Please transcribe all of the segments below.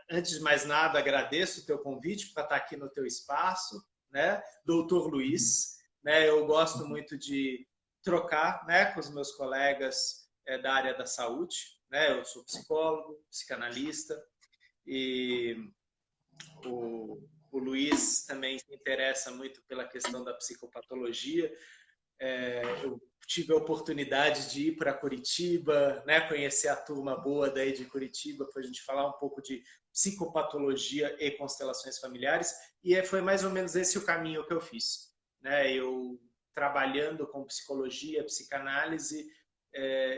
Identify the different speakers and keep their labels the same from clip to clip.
Speaker 1: antes de mais nada, agradeço o teu convite para estar aqui no teu espaço, né? Doutor Luiz, né? Eu gosto muito de trocar, né, com os meus colegas da área da saúde, né? Eu sou psicólogo, psicanalista e o Luiz também se interessa muito pela questão da psicopatologia. Eu tive a oportunidade de ir para Curitiba, né, conhecer a turma boa daí de Curitiba, para a gente falar um pouco de psicopatologia e constelações familiares, e foi mais ou menos esse o caminho que eu fiz, né? Eu trabalhando com psicologia, psicanálise,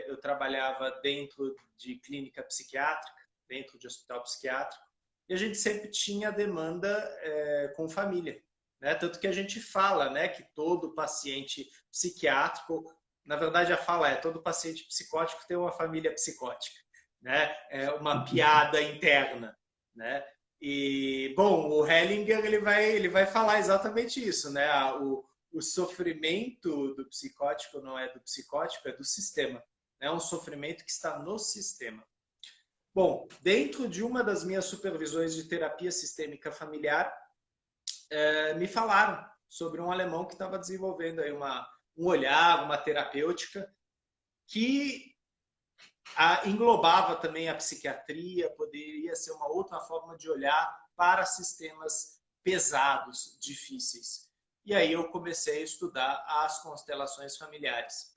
Speaker 1: eu trabalhava dentro de clínica psiquiátrica, dentro de hospital psiquiátrico, e a gente sempre tinha demanda com família, né? Tanto que a gente fala, né, que todo paciente psiquiátrico, na verdade a fala todo paciente psicótico tem uma família psicótica, né? É uma piada interna, né? E, bom, o Hellinger ele vai falar exatamente isso, né? O sofrimento do psicótico não é do psicótico, é do sistema. É um sofrimento que está no sistema. Bom, dentro de uma das minhas supervisões de terapia sistêmica familiar, me falaram sobre um alemão que estava desenvolvendo aí um olhar, uma terapêutica que englobava também a psiquiatria, poderia ser uma outra forma de olhar para sistemas pesados, difíceis. E aí eu comecei a estudar as constelações familiares.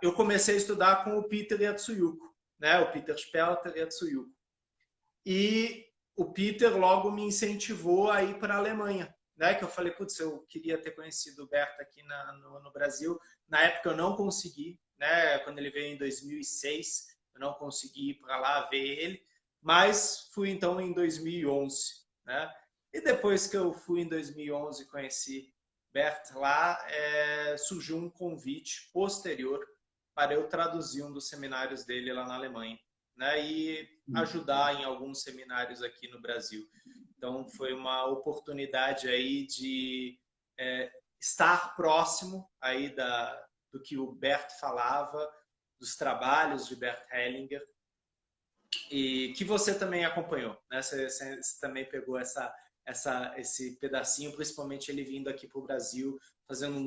Speaker 1: Eu comecei a estudar com o Peter Yatsuyuko, né? O Peter Spelter Yatsuyuko. E o Peter logo me incentivou a ir para a Alemanha, né? Que eu falei, putz, eu queria ter conhecido o Bert aqui no Brasil. Na época eu não consegui, né? Quando ele veio em 2006, eu não consegui ir para lá ver ele, mas fui então em 2011, né? E depois que eu fui em 2011 e conheci Bert lá, surgiu um convite posterior para eu traduzir um dos seminários dele lá na Alemanha, né? E ajudar em alguns seminários aqui no Brasil. Então foi uma oportunidade aí de estar próximo aí do que o Bert falava, dos trabalhos de Bert Hellinger, e que você também acompanhou, né? Você também pegou esse pedacinho, principalmente ele vindo aqui para o Brasil, fazendo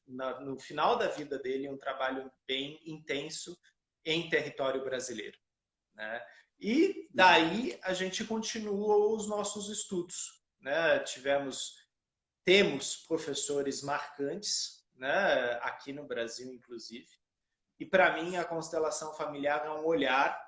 Speaker 1: no final da vida dele um trabalho bem intenso em território brasileiro, né? E daí a gente continuou os nossos estudos, né? Temos professores marcantes, né? Aqui no Brasil, inclusive. E para mim a constelação familiar é um olhar,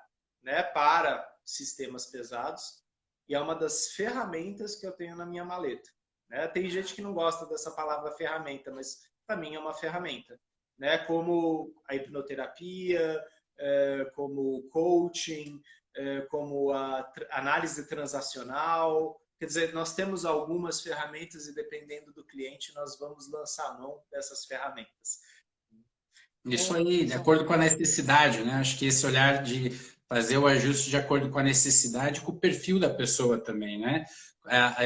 Speaker 1: né, para sistemas pesados, e é uma das ferramentas que eu tenho na minha maleta, né? Tem gente que não gosta dessa palavra ferramenta, mas para mim é uma ferramenta, né? Como a hipnoterapia, como o coaching, como a análise transacional. Quer dizer, nós temos algumas ferramentas e dependendo do cliente nós vamos lançar a mão dessas ferramentas.
Speaker 2: Isso aí, de acordo com a necessidade, né? Acho que esse olhar de fazer o ajuste de acordo com a necessidade, com o perfil da pessoa também, né?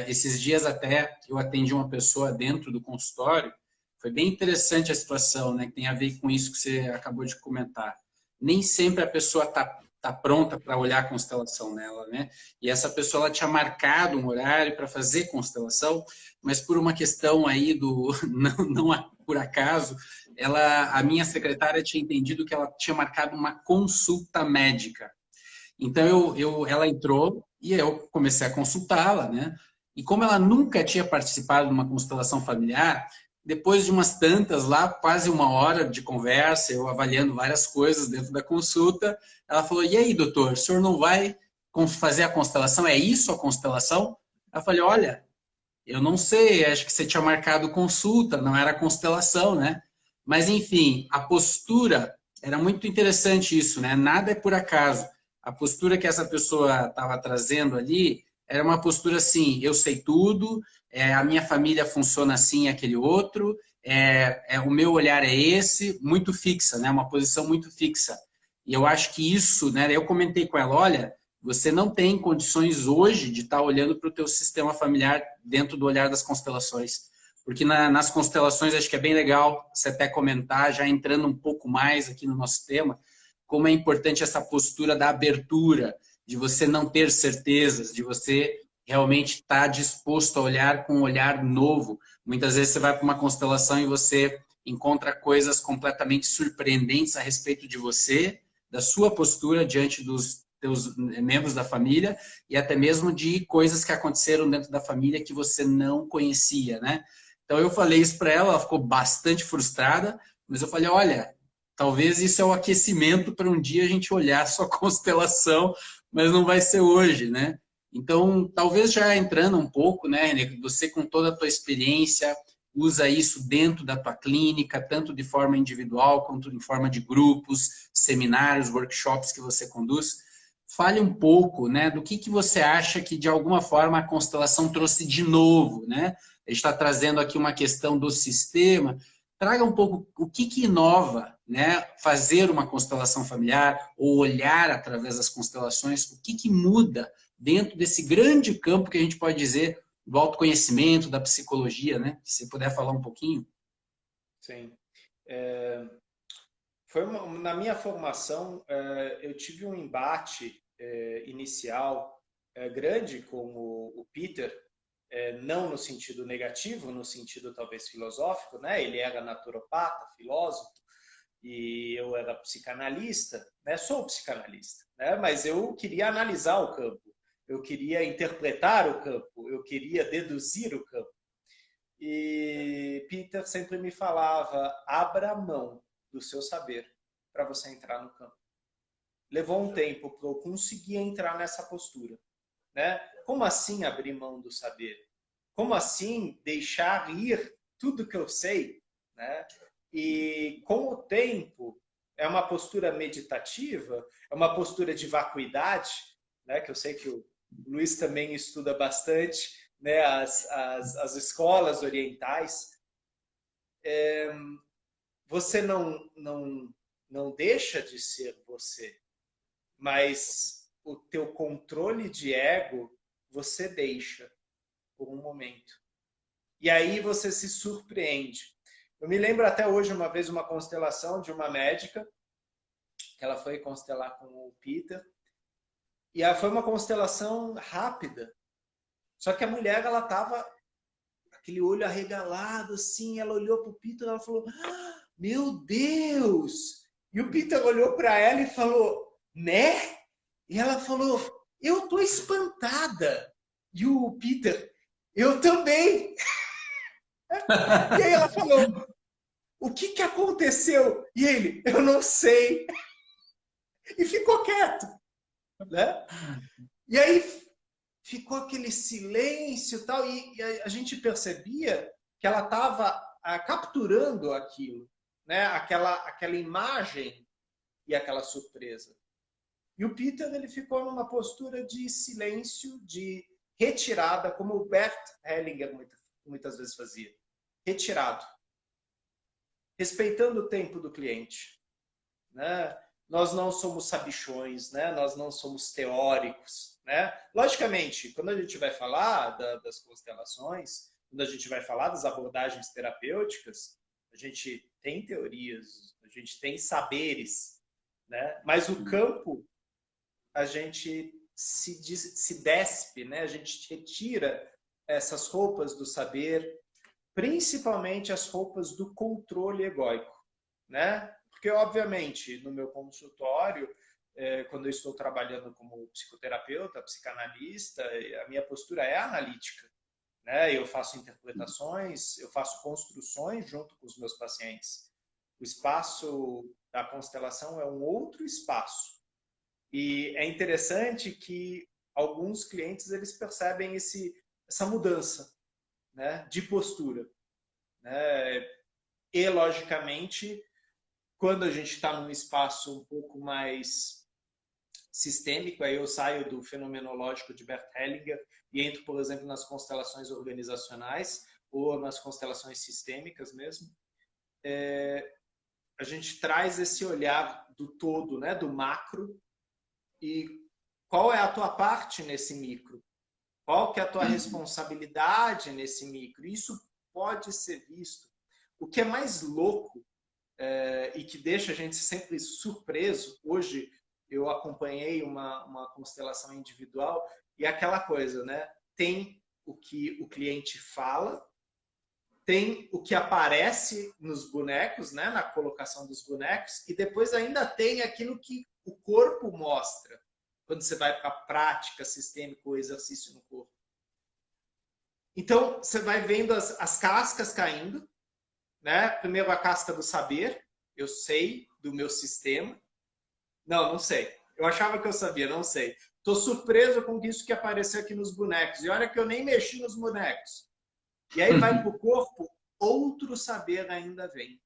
Speaker 2: Esses dias até eu atendi uma pessoa dentro do consultório, foi bem interessante a situação, né? Que tem a ver com isso que você acabou de comentar. Nem sempre a pessoa tá pronta para olhar a constelação nela, né? E essa pessoa ela tinha marcado um horário para fazer constelação, mas por uma questão aí não por acaso, a minha secretária tinha entendido que ela tinha marcado uma consulta médica. Então ela entrou e eu comecei a consultá-la, né? E como ela nunca tinha participado de uma constelação familiar, depois de umas tantas lá, quase uma hora de conversa, eu avaliando várias coisas dentro da consulta, ela falou: "E aí, doutor, o senhor não vai fazer a constelação? É isso a constelação?" Eu falei: "Olha, eu não sei, acho que você tinha marcado consulta, não era constelação, né?" Mas, enfim, a postura, era muito interessante isso, né? Nada é por acaso. A postura que essa pessoa estava trazendo ali era uma postura assim: eu sei tudo, a minha família funciona assim, aquele outro, o meu olhar é esse, muito fixa, né? Uma posição muito fixa. E eu acho que isso, né? Eu comentei com ela: olha, você não tem condições hoje de estar olhando para o teu sistema familiar dentro do olhar das constelações. Porque nas constelações acho que é bem legal você até comentar, já entrando um pouco mais aqui no nosso tema, como é importante essa postura da abertura. de você não ter certezas, de você realmente estar disposto a olhar com um olhar novo. Muitas vezes você vai para uma constelação e você encontra coisas completamente surpreendentes a respeito de você, da sua postura diante dos teus membros da família e até mesmo de coisas que aconteceram dentro da família que você não conhecia, né? Então eu falei isso para ela, ela ficou bastante frustrada, mas eu falei, olha, talvez isso é o aquecimento para um dia a gente olhar a sua constelação, mas não vai ser hoje, né? Então, talvez já entrando um pouco, né, René, você com toda a tua experiência, usa isso dentro da tua clínica, tanto de forma individual quanto em forma de grupos, seminários, workshops que você conduz. Fale um pouco, né, do que você acha que de alguma forma a constelação trouxe de novo, né? A gente está trazendo aqui uma questão do sistema. Traga um pouco o que inova, né? Fazer uma constelação familiar ou olhar através das constelações, o que muda dentro desse grande campo que a gente pode dizer do autoconhecimento, da psicologia, né? Se puder falar um pouquinho.
Speaker 1: Sim. Na minha formação, eu tive um embate inicial grande com o Peter, não no sentido negativo, no sentido talvez filosófico, né? Ele era naturopata, filósofo, e eu era psicanalista, né? Sou psicanalista, né? Mas eu queria analisar o campo, eu queria interpretar o campo, eu queria deduzir o campo. E Peter sempre me falava, abra mão do seu saber para você entrar no campo. Levou um tempo para eu conseguir entrar nessa postura, né? Como assim abrir mão do saber? Como assim deixar ir tudo que eu sei, né? E com o tempo, é uma postura meditativa, é uma postura de vacuidade, né? Que eu sei que o Luiz também estuda bastante, né? As escolas orientais. Você não deixa de ser você, mas o teu controle de ego você deixa por um momento. E aí você se surpreende. Eu me lembro até hoje, uma vez, uma constelação de uma médica, que ela foi constelar com o Peter, e foi uma constelação rápida. Só que a mulher, ela estava aquele olho arregalado, assim, ela olhou para o Peter e ela falou, ah, meu Deus! E o Peter olhou para ela e falou, né? E ela falou, eu tô espantada. E o Peter, eu também. E aí ela falou, o que aconteceu? E ele, eu não sei. E ficou quieto, né? E aí ficou aquele silêncio e tal, e a gente percebia que ela estava capturando aquilo, né? Aquela imagem e aquela surpresa. E o Peter, ele ficou numa postura de silêncio, de retirada, como o Bert Hellinger muitas vezes fazia. Retirado. Respeitando o tempo do cliente, né? Nós não somos sabichões, né? Nós não somos teóricos, né? Logicamente, quando a gente vai falar das constelações, quando a gente vai falar das abordagens terapêuticas, a gente tem teorias, a gente tem saberes, né? Mas o campo, a gente se despe, né? A gente retira essas roupas do saber, principalmente as roupas do controle egóico, né? Porque, obviamente, no meu consultório, quando eu estou trabalhando como psicoterapeuta, psicanalista, a minha postura é analítica, né? Eu faço interpretações, eu faço construções junto com os meus pacientes. O espaço da constelação é um outro espaço. E é interessante que alguns clientes eles percebem essa mudança, né, de postura, né? E, logicamente, quando a gente está num espaço um pouco mais sistêmico, aí eu saio do fenomenológico de Bert Hellinger e entro, por exemplo, nas constelações organizacionais ou nas constelações sistêmicas mesmo, a gente traz esse olhar do todo, né, do macro, e qual é a tua parte nesse micro? Qual que é a tua responsabilidade nesse micro? Isso pode ser visto. O que é mais louco e que deixa a gente sempre surpreso, hoje eu acompanhei uma constelação individual e aquela coisa, né? Tem o que o cliente fala, tem o que aparece nos bonecos, né? Na colocação dos bonecos, e depois ainda tem aquilo que o corpo mostra, quando você vai para a prática sistêmica ou exercício no corpo. Então, você vai vendo as cascas caindo, né? Primeiro a casca do saber, eu sei do meu sistema. Não sei. Eu achava que eu sabia, não sei. Estou surpreso com isso que apareceu aqui nos bonecos. E olha que eu nem mexi nos bonecos. E aí vai para o corpo, outro saber ainda vem,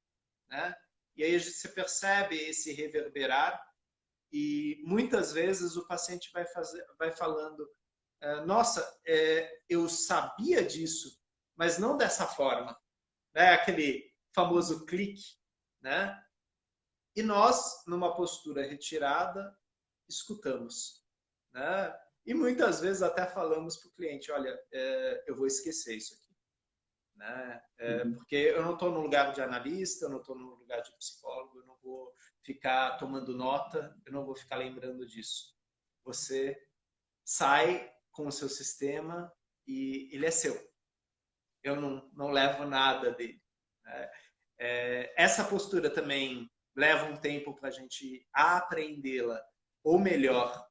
Speaker 1: né? E aí você percebe esse reverberar e muitas vezes o paciente vai falando, nossa, eu sabia disso, mas não dessa forma, né? Aquele famoso clique, né? E nós, numa postura retirada, escutamos, né? E muitas vezes até falamos para o cliente, olha, eu vou esquecer isso aqui, né? Porque eu não estou no lugar de analista, eu não estou no lugar de psicólogo, eu não vou ficar tomando nota, eu não vou ficar lembrando disso. Você sai com o seu sistema e ele é seu. Eu não levo nada dele, né? Essa postura também leva um tempo para a gente aprendê-la, ou melhor,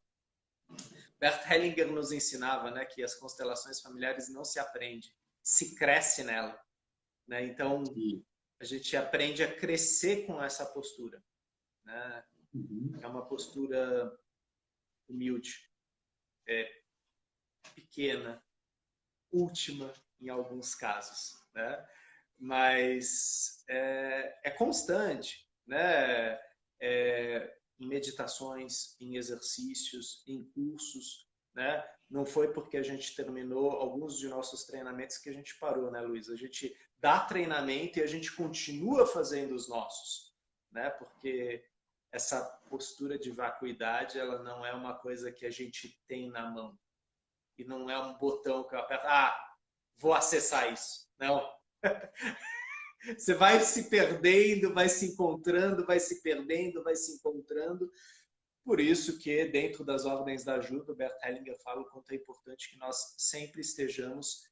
Speaker 1: Bert Hellinger nos ensinava, né, que as constelações familiares não se aprende, se cresce nela, né? Então, a gente aprende a crescer com essa postura, né? É uma postura humilde, pequena, última em alguns casos, né? Mas é constante, né? Em meditações, em exercícios, em cursos, né? Não foi porque a gente terminou alguns de nossos treinamentos que a gente parou, né, Luiz? A gente dá treinamento e a gente continua fazendo os nossos, né? Porque essa postura de vacuidade, ela não é uma coisa que a gente tem na mão. E não é um botão que eu aperto, vou acessar isso. Não. Você vai se perdendo, vai se encontrando, vai se perdendo, vai se encontrando. Por isso que, dentro das ordens da ajuda, o Bert Hellinger fala o quanto é importante que nós sempre estejamos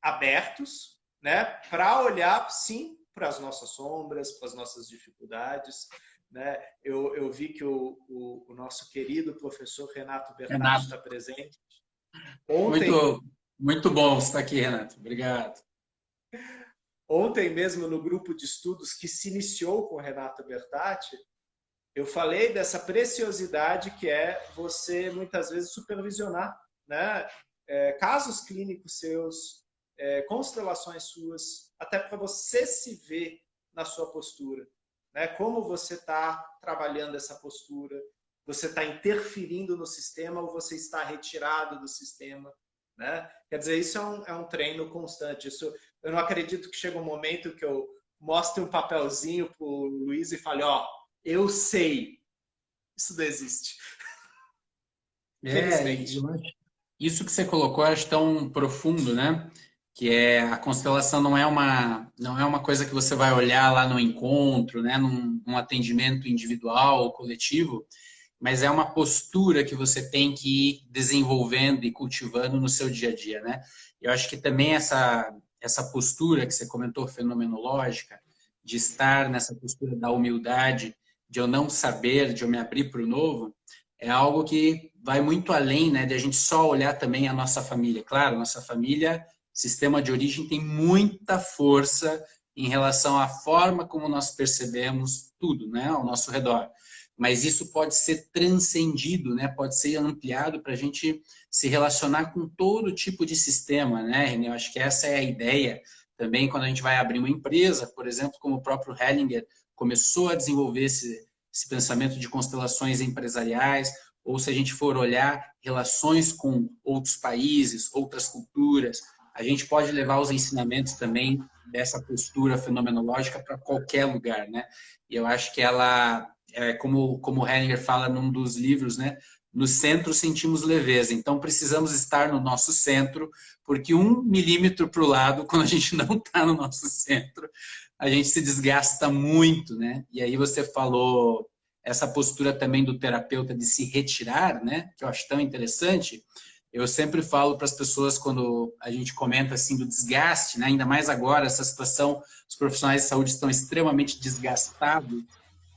Speaker 1: abertos, né, para olhar, sim, para as nossas sombras, para as nossas dificuldades, né? Eu vi que o nosso querido professor Renato Bertatti está presente.
Speaker 2: Ontem, muito bom estar aqui, Renato. Obrigado.
Speaker 1: Ontem mesmo, no grupo de estudos que se iniciou com o Renato Bertatti, eu falei dessa preciosidade que é você, muitas vezes, supervisionar, né? Casos clínicos seus, constelações suas, até para você se ver na sua postura, né? Como você está trabalhando essa postura, você está interferindo no sistema ou você está retirado do sistema, né? Quer dizer, isso é um treino constante. Isso, eu não acredito que chega um momento que eu mostre um papelzinho para o Luiz e fale, eu sei. Isso não existe. Felizmente.
Speaker 2: Isso que você colocou, eu acho tão profundo, né? Que a constelação não é uma coisa que você vai olhar lá no encontro, né? Num atendimento individual ou coletivo, mas é uma postura que você tem que ir desenvolvendo e cultivando no seu dia a dia, né? Eu acho que também essa postura que você comentou, fenomenológica, de estar nessa postura da humildade, de eu não saber, de eu me abrir para o novo, é algo que vai muito além, né, de a gente só olhar também a nossa família. Claro, nossa família, sistema de origem, tem muita força em relação à forma como nós percebemos tudo, né, ao nosso redor. Mas isso pode ser transcendido, né, pode ser ampliado para a gente se relacionar com todo tipo de sistema, né, René? Eu acho que essa é a ideia também quando a gente vai abrir uma empresa, por exemplo, como o próprio Hellinger começou a desenvolver esse pensamento de constelações empresariais, ou se a gente for olhar relações com outros países, outras culturas, a gente pode levar os ensinamentos também dessa postura fenomenológica para qualquer lugar, né? E eu acho que ela, como o Hellinger fala num dos livros, né? No centro sentimos leveza, então precisamos estar no nosso centro, porque 1 milímetro para o lado, quando a gente não está no nosso centro, a gente se desgasta muito, né? E aí você falou essa postura também do terapeuta de se retirar, né, que eu acho tão interessante. Eu sempre falo para as pessoas quando a gente comenta assim do desgaste, né, ainda mais agora, essa situação, os profissionais de saúde estão extremamente desgastados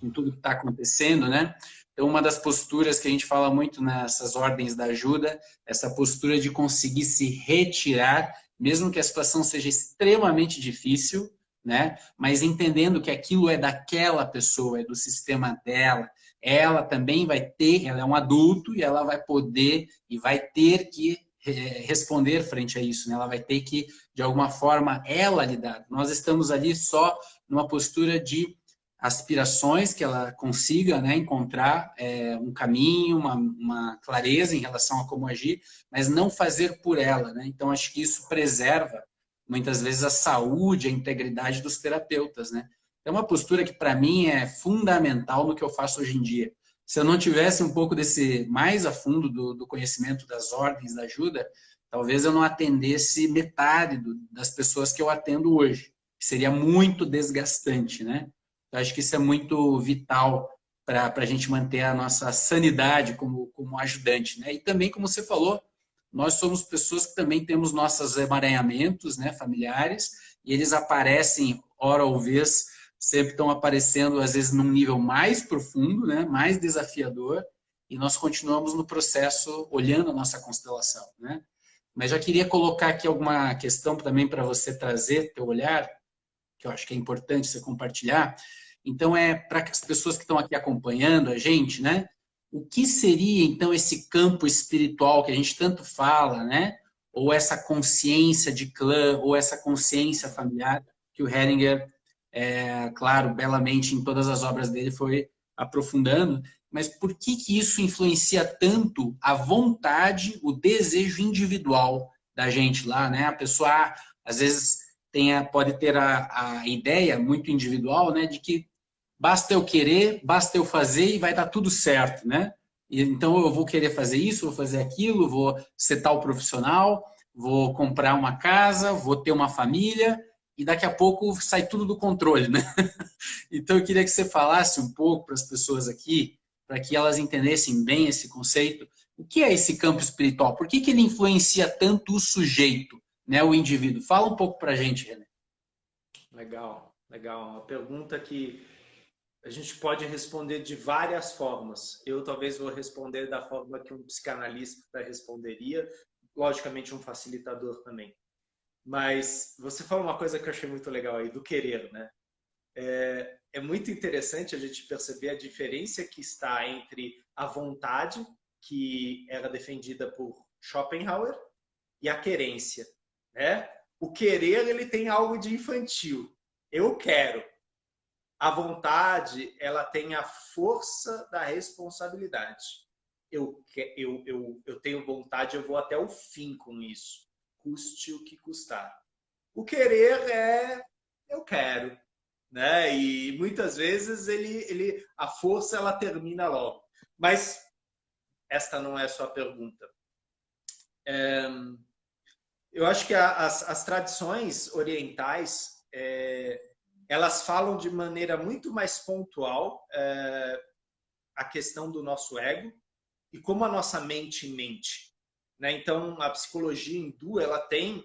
Speaker 2: com tudo que está acontecendo, né? Então, uma das posturas que a gente fala muito nessas ordens da ajuda, essa postura de conseguir se retirar, mesmo que a situação seja extremamente difícil, né? Mas entendendo que aquilo é daquela pessoa, é do sistema dela, ela também vai ter, ela é um adulto e ela vai poder e vai ter que responder frente a isso, né? Ela vai ter que, de alguma forma, ela lidar. Nós estamos ali só numa postura de aspirações que ela consiga, né, encontrar um caminho, uma clareza em relação a como agir, mas não fazer por ela, né? Então acho que isso preserva muitas vezes a saúde, a integridade dos terapeutas, né? É uma postura que para mim é fundamental no que eu faço hoje em dia. Se eu não tivesse um pouco desse mais a fundo do conhecimento das ordens da ajuda, talvez eu não atendesse metade das pessoas que eu atendo hoje, que seria muito desgastante, né? Eu acho que isso é muito vital para a gente manter a nossa sanidade como ajudante, né? E também, como você falou, nós somos pessoas que também temos nossos emaranhamentos, né, familiares, e eles aparecem, hora ou vez, sempre estão aparecendo, às vezes, num nível mais profundo, né, mais desafiador, e nós continuamos no processo olhando a nossa constelação, né? Mas já queria colocar aqui alguma questão também para você trazer teu olhar, que eu acho que é importante você compartilhar. Então, para as pessoas que estão aqui acompanhando a gente, né? O que seria, então, esse campo espiritual que a gente tanto fala, né? Ou essa consciência de clã, ou essa consciência familiar que o Hellinger, claro, belamente em todas as obras dele foi aprofundando, mas por que isso influencia tanto a vontade, o desejo individual da gente lá, né? A pessoa, às vezes, pode ter a ideia muito individual, né, de que basta eu querer, basta eu fazer e vai dar tudo certo, né? E, então eu vou querer fazer isso, vou fazer aquilo, vou ser tal profissional, vou comprar uma casa, vou ter uma família e daqui a pouco sai tudo do controle, né? Então eu queria que você falasse um pouco para as pessoas aqui, para que elas entendessem bem esse conceito. O que é esse campo espiritual? Por que ele influencia tanto o sujeito, né, o indivíduo? Fala um pouco para a gente, René.
Speaker 1: Legal, legal. Uma pergunta que a gente pode responder de várias formas. Eu talvez vou responder da forma que um psicanalista responderia, logicamente um facilitador também. Mas você falou uma coisa que eu achei muito legal aí, do querer, né? É muito interessante a gente perceber a diferença que está entre a vontade, que era defendida por Schopenhauer, e a querência, né? O querer, ele tem algo de infantil. Eu quero. A vontade, ela tem a força da responsabilidade. Eu tenho vontade, eu vou até o fim com isso, custe o que custar. O querer eu quero, né? E muitas vezes a força ela termina logo. Mas esta não é a sua pergunta. Eu acho que as tradições orientais elas falam de maneira muito mais pontual a questão do nosso ego e como a nossa mente mente. Né? Então, a psicologia hindu ela tem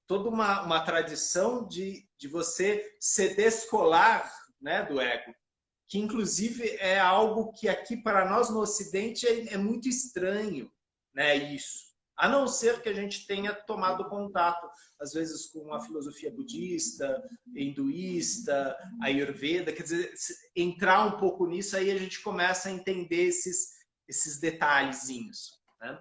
Speaker 1: toda uma tradição de você se descolar, né, do ego, que inclusive é algo que aqui para nós no Ocidente é muito estranho, né, isso. A não ser que a gente tenha tomado contato, às vezes, com a filosofia budista, hinduísta, ayurveda, quer dizer, entrar um pouco nisso, aí a gente começa a entender esses detalhezinhos. Né?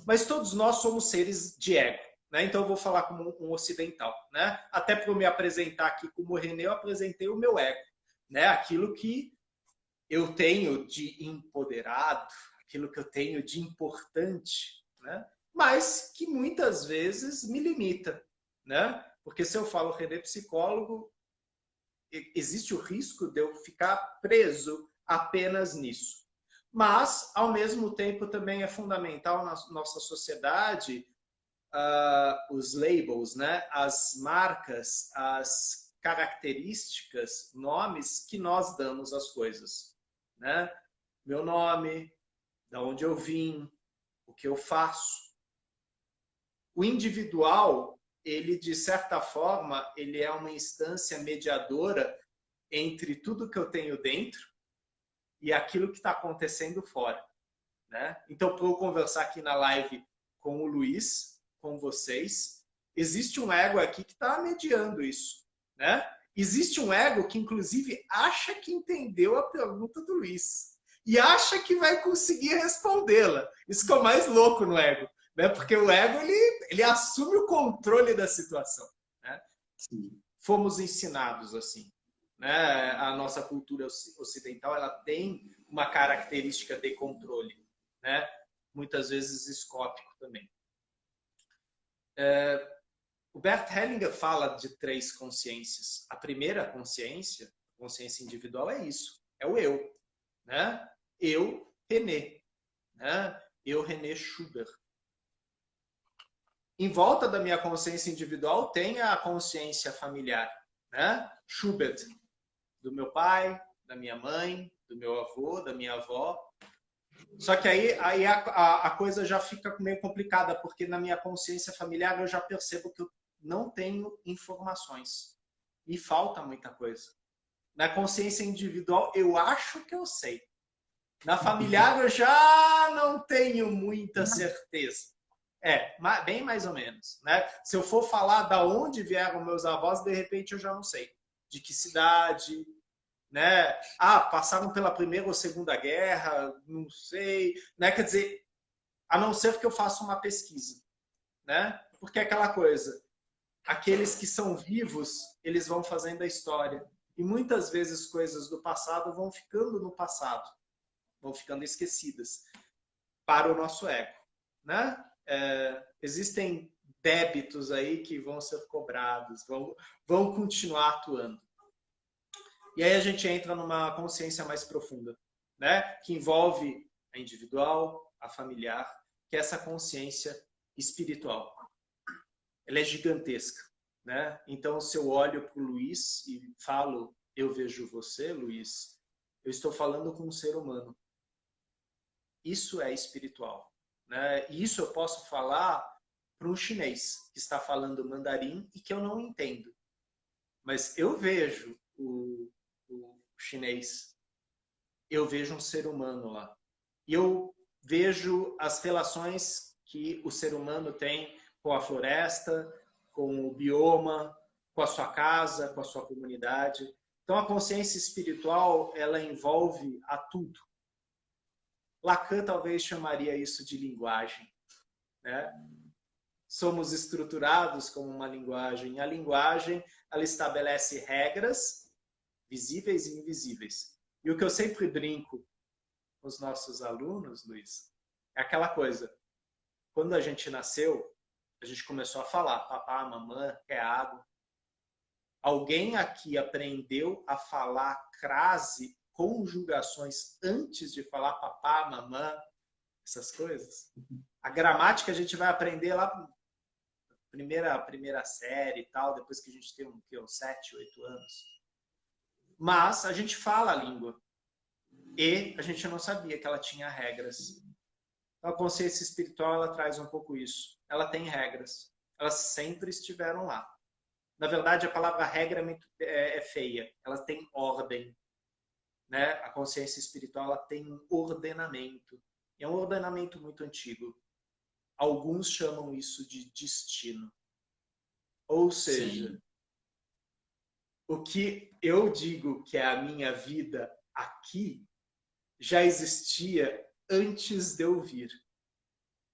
Speaker 1: Mas todos nós somos seres de ego. Né? Então eu vou falar como um ocidental. Né? Até para eu me apresentar aqui como René, eu apresentei o meu ego. Né? Aquilo que eu tenho de empoderado, aquilo que eu tenho de importante, né? Mas que muitas vezes me limita, né? Porque se eu falo René psicólogo, existe o risco de eu ficar preso apenas nisso. Mas, ao mesmo tempo, também é fundamental na nossa sociedade os labels, né? As marcas, as características, nomes que nós damos às coisas. Né? meu nome, da onde eu vim, o que eu faço. O individual, ele, de certa forma, ele é uma instância mediadora entre tudo que eu tenho dentro e aquilo que está acontecendo fora, né? Então, para eu conversar aqui na live com o Luiz, com vocês, existe um ego aqui que está mediando isso, né? Existe um ego que, inclusive, acha que entendeu a pergunta do Luiz e acha que vai conseguir respondê-la. Isso que é o mais louco no ego, né? Porque o ego, ele assume o controle da situação, né? Fomos ensinados assim, né? A nossa cultura ocidental, ela tem uma característica de controle, né? Muitas vezes escópico também. O Bert Hellinger fala de 3 consciências. A primeira consciência, a consciência individual, é isso, é o eu, né? Eu, René, né? Eu, René Schubert. Em volta da minha consciência individual tem a consciência familiar, né? Schubert, do meu pai, da minha mãe, do meu avô, da minha avó. Só que aí a coisa já fica meio complicada, porque na minha consciência familiar eu já percebo que eu não tenho informações. Me falta muita coisa. Na consciência individual eu acho que eu sei. Na familiar eu já não tenho muita certeza. Bem mais ou menos, né? Se eu for falar da onde vieram meus avós, de repente eu já não sei. De que cidade, né? Passaram pela Primeira ou Segunda Guerra, não sei, né? Quer dizer, a não ser que eu faça uma pesquisa, né? Porque é aquela coisa, aqueles que são vivos, eles vão fazendo a história. E muitas vezes coisas do passado vão ficando no passado, vão ficando esquecidas para o nosso ego, né? Existem débitos aí que vão ser cobrados, vão continuar atuando. E aí a gente entra numa consciência mais profunda, né? Que envolve a individual, a familiar, que é essa consciência espiritual. Ela é gigantesca, né? Então, se eu olho para o Luiz e falo, eu vejo você, Luiz, eu estou falando com um ser humano. Isso é espiritual, né? E isso eu posso falar para um chinês que está falando mandarim e que eu não entendo. Mas eu vejo o chinês, eu vejo um ser humano lá. E eu vejo as relações que o ser humano tem com a floresta, com o bioma, com a sua casa, com a sua comunidade. Então, a consciência espiritual, ela envolve a tudo. Lacan talvez chamaria isso de linguagem, né? Somos estruturados como uma linguagem. A linguagem, ela estabelece regras visíveis e invisíveis. E o que eu sempre brinco com os nossos alunos, Luiz, é aquela coisa. Quando a gente nasceu, a gente começou a falar papá, mamãe, quer água. Alguém aqui aprendeu a falar crase, conjugações antes de falar papá, mamãe, essas coisas? A gramática a gente vai aprender lá na primeira série e tal, depois que a gente tem uns 7, 8 anos. Mas a gente fala a língua. E a gente não sabia que ela tinha regras. Então, a consciência espiritual, ela traz um pouco isso. Ela tem regras. Elas sempre estiveram lá. Na verdade, a palavra regra é feia. Ela tem ordem, né? A consciência espiritual, ela tem um ordenamento. É um ordenamento muito antigo. Alguns chamam isso de destino. Ou seja, sim, o que eu digo que é a minha vida aqui já existia antes de eu vir.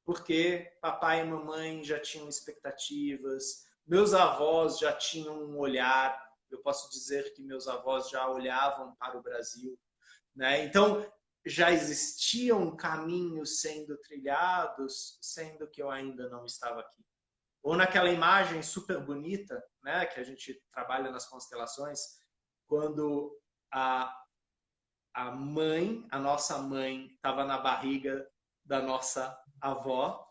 Speaker 1: Porque papai e mamãe já tinham expectativas, meus avós já tinham um olhar, eu posso dizer que meus avós já olhavam para o Brasil, né? Então, já existiam caminhos sendo trilhados, sendo que eu ainda não estava aqui. Ou naquela imagem super bonita, né, que a gente trabalha nas constelações, quando a mãe, a nossa mãe, estava na barriga da nossa avó.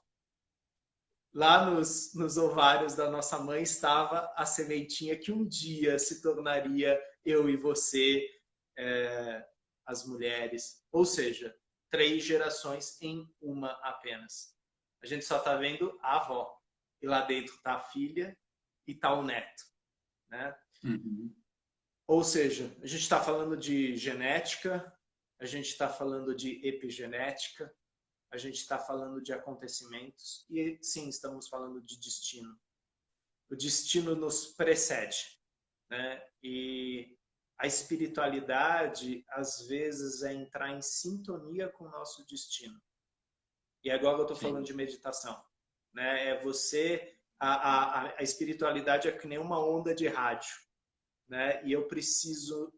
Speaker 1: Lá nos ovários da nossa mãe estava a sementinha que um dia se tornaria eu e você, as mulheres, ou seja, 3 gerações em uma apenas. A gente só está vendo a avó, e lá dentro está a filha e está o neto, né?
Speaker 2: Uhum.
Speaker 1: Ou seja, a gente está falando de genética, a gente está falando de epigenética, a gente está falando de acontecimentos e, sim, estamos falando de destino. O destino nos precede, né? E a espiritualidade, às vezes, é entrar em sintonia com o nosso destino. E agora eu estou falando de meditação, né? É você... A espiritualidade é que nem uma onda de rádio, né? E eu preciso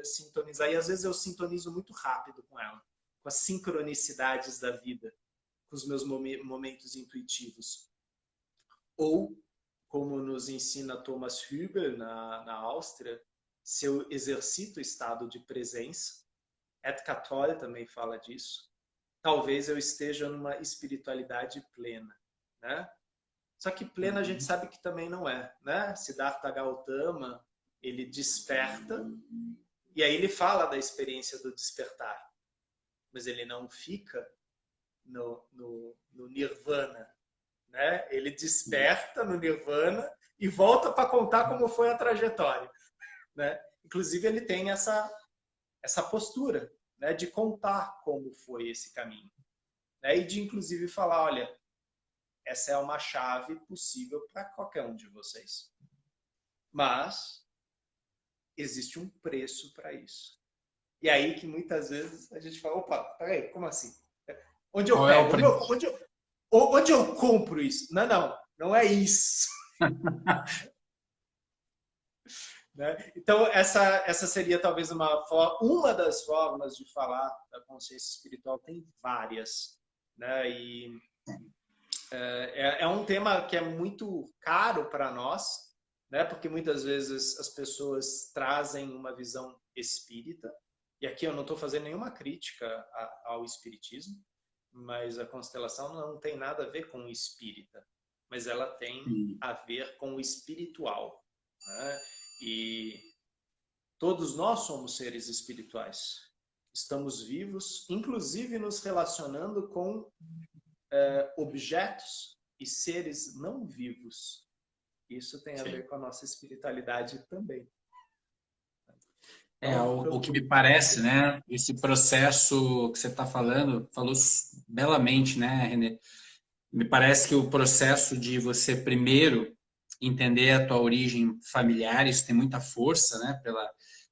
Speaker 1: sintonizar. E às vezes eu sintonizo muito rápido com ela, com as sincronicidades da vida, com os meus momentos intuitivos. Ou, como nos ensina Thomas Hübel na Áustria, se eu exercito o estado de presença, Eckhart Tolle também fala disso, talvez eu esteja numa espiritualidade plena, né? Só que plena a gente sabe que também não é, né? Siddhartha Gautama, ele desperta, e aí ele fala da experiência do despertar, mas ele não fica no nirvana, né? Ele desperta no nirvana e volta para contar como foi a trajetória, né? Inclusive ele tem essa postura, né? De contar como foi esse caminho, né? E de inclusive falar, olha, essa é uma chave possível para qualquer um de vocês, mas existe um preço para isso. E aí que muitas vezes a gente fala, opa, peraí, como assim? Onde eu pego? Onde eu compro isso? Não é isso. Né? Então, essa seria talvez uma das formas de falar da consciência espiritual. Tem várias, né? E é um tema que é muito caro para nós, né? Porque muitas vezes as pessoas trazem uma visão espírita, e aqui eu não estou fazendo nenhuma crítica ao espiritismo, mas a constelação não tem nada a ver com o espírita, mas ela tem a ver com o espiritual, né? E todos nós somos seres espirituais. Estamos vivos, inclusive nos relacionando com objetos e seres não vivos. Isso tem a ver com a nossa espiritualidade também.
Speaker 2: O que me parece, né? Esse processo que você está falando, falou belamente, né, Renê? Me parece que o processo de você primeiro entender a tua origem familiar, isso tem muita força, né?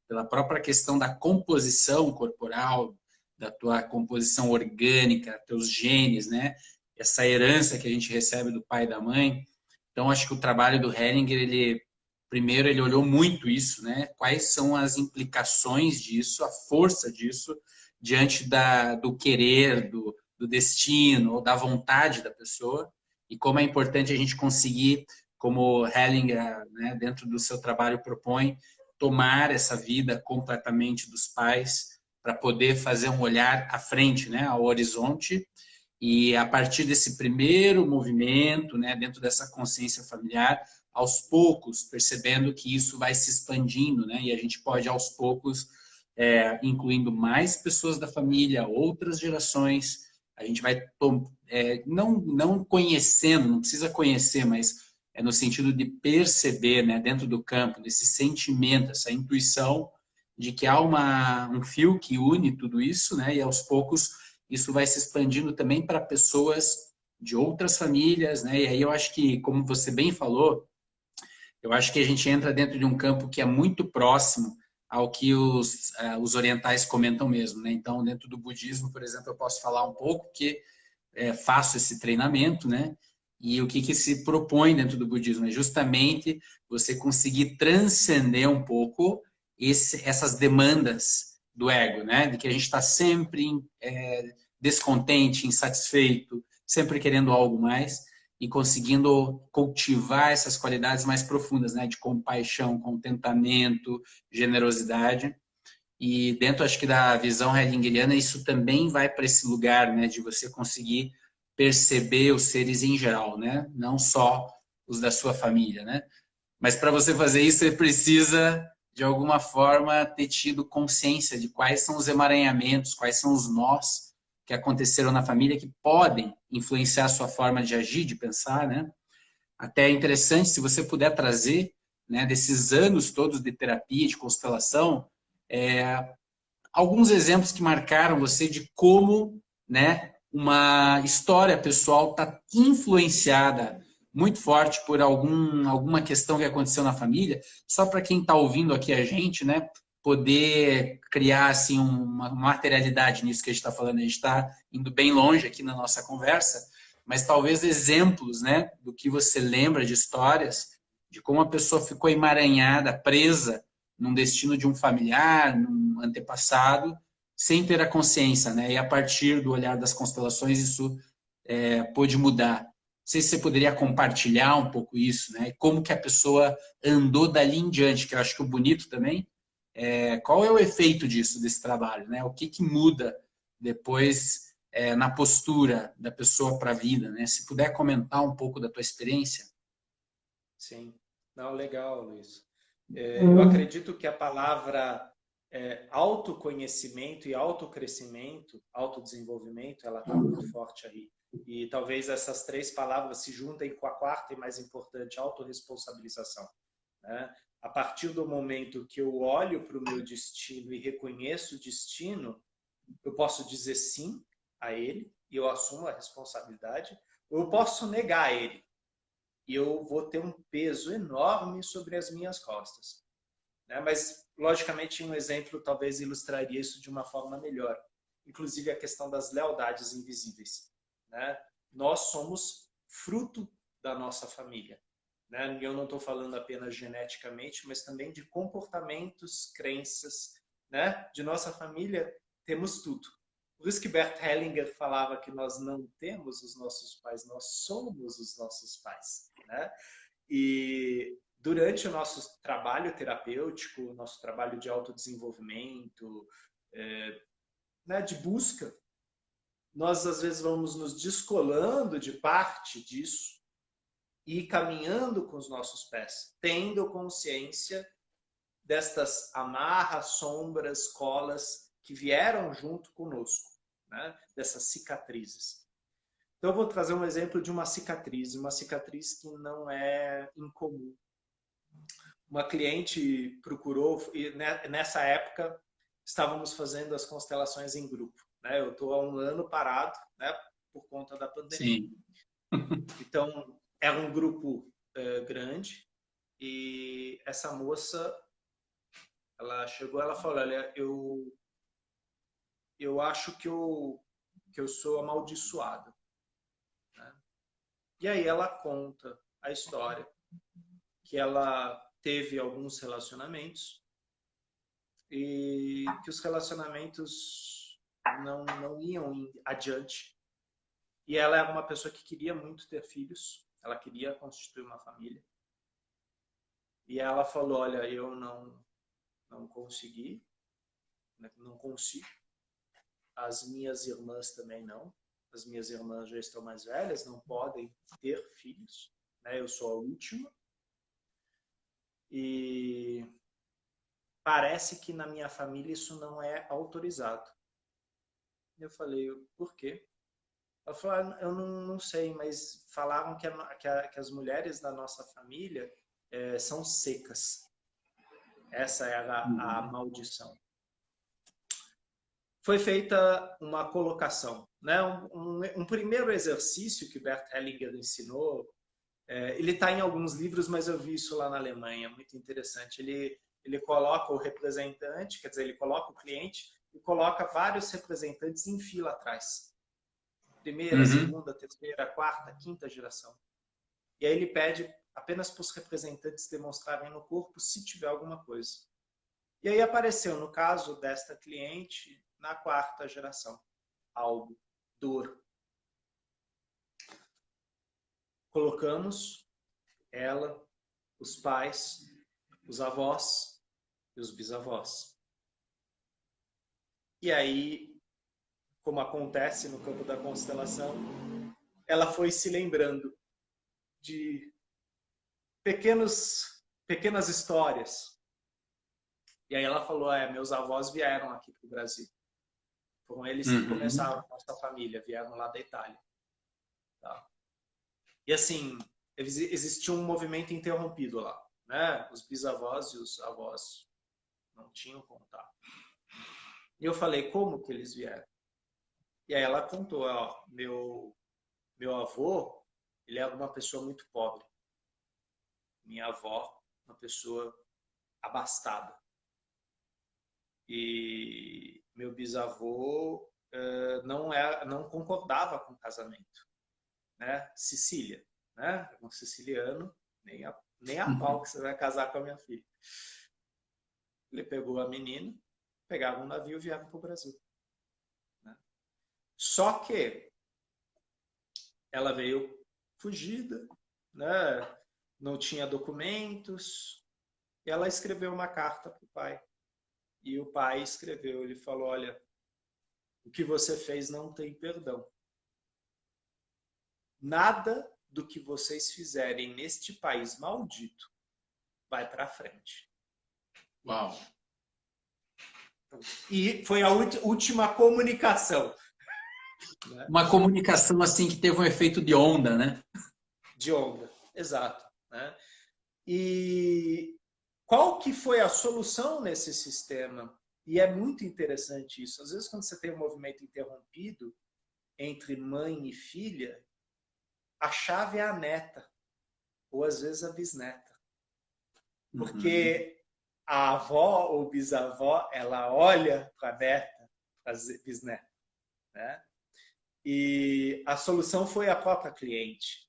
Speaker 2: Pela própria questão da composição corporal, da tua composição orgânica, teus genes, né? Essa herança que a gente recebe do pai e da mãe. Então, acho que o trabalho do Hellinger, primeiro, ele olhou muito isso, né? Quais são as implicações disso, a força disso, diante do querer, do destino ou da vontade da pessoa, e como é importante a gente conseguir, como Hellinger, né, dentro do seu trabalho propõe, tomar essa vida completamente dos pais para poder fazer um olhar à frente, né, ao horizonte, e a partir desse primeiro movimento, né, dentro dessa consciência familiar, aos poucos, percebendo que isso vai se expandindo, né, e a gente pode, aos poucos, incluindo mais pessoas da família, outras gerações, a gente vai não conhecendo, não precisa conhecer, mas no sentido de perceber, né, dentro do campo, desse sentimento, essa intuição de que há um fio que une tudo isso, né, e aos poucos isso vai se expandindo também para pessoas de outras famílias, né, e aí eu acho que, como você bem falou, eu acho que a gente entra dentro de um campo que é muito próximo ao que os orientais comentam mesmo, né? Então, dentro do budismo, por exemplo, eu posso falar um pouco, porque faço esse treinamento, né? E o que se propõe dentro do budismo é justamente você conseguir transcender um pouco essas demandas do ego, né? De que a gente está sempre descontente, insatisfeito, sempre querendo algo mais, e conseguindo cultivar essas qualidades mais profundas, né? De compaixão, contentamento, generosidade. E dentro, acho que da visão hellingeriana, isso também vai para esse lugar, né? De você conseguir perceber os seres em geral, né? Não só os da sua família, né? Mas para você fazer isso, você precisa de alguma forma, ter tido consciência de quais são os emaranhamentos, quais são os nós que aconteceram na família que podem influenciar a sua forma de agir, de pensar, né? Até é interessante, se você puder trazer, né, desses anos todos de terapia, de constelação, alguns exemplos que marcaram você de como, né, uma história pessoal está influenciada muito forte por alguma questão que aconteceu na família, só para quem está ouvindo aqui a gente, né, poder criar assim uma materialidade nisso que a gente está falando. A gente está indo bem longe aqui na nossa conversa, mas talvez exemplos, né, do que você lembra de histórias, de como a pessoa ficou emaranhada, presa num destino de um familiar, num antepassado, sem ter a consciência, né? E a partir do olhar das constelações isso pôde mudar. Não sei se você poderia compartilhar um pouco isso, né? Como que a pessoa andou dali em diante, que eu acho que o bonito também qual é o efeito disso, desse trabalho, né? O que que muda depois na postura da pessoa para a vida, né? Se puder comentar um pouco da tua experiência.
Speaker 1: Sim. Não, legal, Luiz. Eu acredito que a palavra autoconhecimento e autocrescimento, autodesenvolvimento, ela está muito forte aí. E talvez essas três palavras se juntem com a quarta e mais importante, autorresponsabilização, né? A partir do momento que eu olho para o meu destino e reconheço o destino, eu posso dizer sim a ele e eu assumo a responsabilidade, ou eu posso negar ele e eu vou ter um peso enorme sobre as minhas costas, né? Mas, logicamente, um exemplo talvez ilustraria isso de uma forma melhor. Inclusive a questão das lealdades invisíveis, né? Nós somos fruto da nossa família, né? Eu não estou falando apenas geneticamente, mas também de comportamentos, crenças, né? De nossa família temos tudo. Por isso que Bert Hellinger falava que nós não temos os nossos pais, nós somos os nossos pais, né? E durante o nosso trabalho terapêutico, o nosso trabalho de autodesenvolvimento, né, de busca, nós às vezes vamos nos descolando de parte disso e caminhando com os nossos pés, tendo consciência destas amarras, sombras, colas que vieram junto conosco, né, dessas cicatrizes. Então, eu vou trazer um exemplo de uma cicatriz que não é incomum. Uma cliente procurou, e nessa época estávamos fazendo as constelações em grupo, né? Eu estou há um ano parado, né, por conta da pandemia.
Speaker 2: Sim.
Speaker 1: Então, era um grupo grande e essa moça, ela chegou, ela falou, olha, eu acho que eu sou amaldiçoada, né? E aí ela conta a história que ela teve alguns relacionamentos e que os relacionamentos não iam adiante. E ela era uma pessoa que queria muito ter filhos, ela queria constituir uma família. E ela falou, olha, eu não consegui, não consigo. As minhas irmãs também não. As minhas irmãs já estão mais velhas, não podem ter filhos, né? Eu sou a última. E parece que na minha família isso não é autorizado. Eu falei, por quê? Ela falou, eu não sei, mas falavam que as mulheres da nossa família são secas. Essa era a maldição. Foi feita uma colocação, né? Um primeiro exercício que Bert Hellinger ensinou, ele está em alguns livros, mas eu vi isso lá na Alemanha, muito interessante. Ele coloca o representante, quer dizer, ele coloca o cliente e coloca vários representantes em fila atrás. Primeira, segunda, terceira, quarta, quinta geração. E aí ele pede apenas para os representantes demonstrarem no corpo se tiver alguma coisa. E aí apareceu, no caso desta cliente, na quarta geração, algo, dor. Colocamos ela, os pais, os avós e os bisavós. E aí, como acontece no campo da constelação, ela foi se lembrando de pequenas histórias E aí ela falou, meus avós vieram aqui para o Brasil. Foram eles que começaram a nossa família, vieram lá da Itália. Tá? E assim, existia um movimento interrompido lá. Né? Os bisavós e os avós não tinham contato. E eu falei, como que eles vieram? E aí ela contou, ó, meu avô, ele era uma pessoa muito pobre. Minha avó, uma pessoa abastada. E meu bisavô não concordava com o casamento. Né? Sicília, né? Um siciliano, nem a pau que você vai casar com a minha filha. Ele pegou a menina, pegaram um navio e vieram para o Brasil. Né? Só que ela veio fugida, né? Não tinha documentos, e ela escreveu uma carta para o pai. E o pai escreveu, ele falou, olha, o que você fez não tem perdão. Nada do que vocês fizerem neste país maldito vai para frente.
Speaker 2: Uau!
Speaker 1: E foi a última comunicação. Né?
Speaker 2: Uma comunicação assim que teve um efeito de onda, né?
Speaker 1: De onda, exato. Né? E qual que foi a solução nesse sistema? E é muito interessante isso. Às vezes, quando você tem um movimento interrompido entre mãe e filha, a chave é a neta, ou às vezes a bisneta. Porque a avó ou bisavó, ela olha para a neta, para a bisneta. Né? E a solução foi a própria cliente,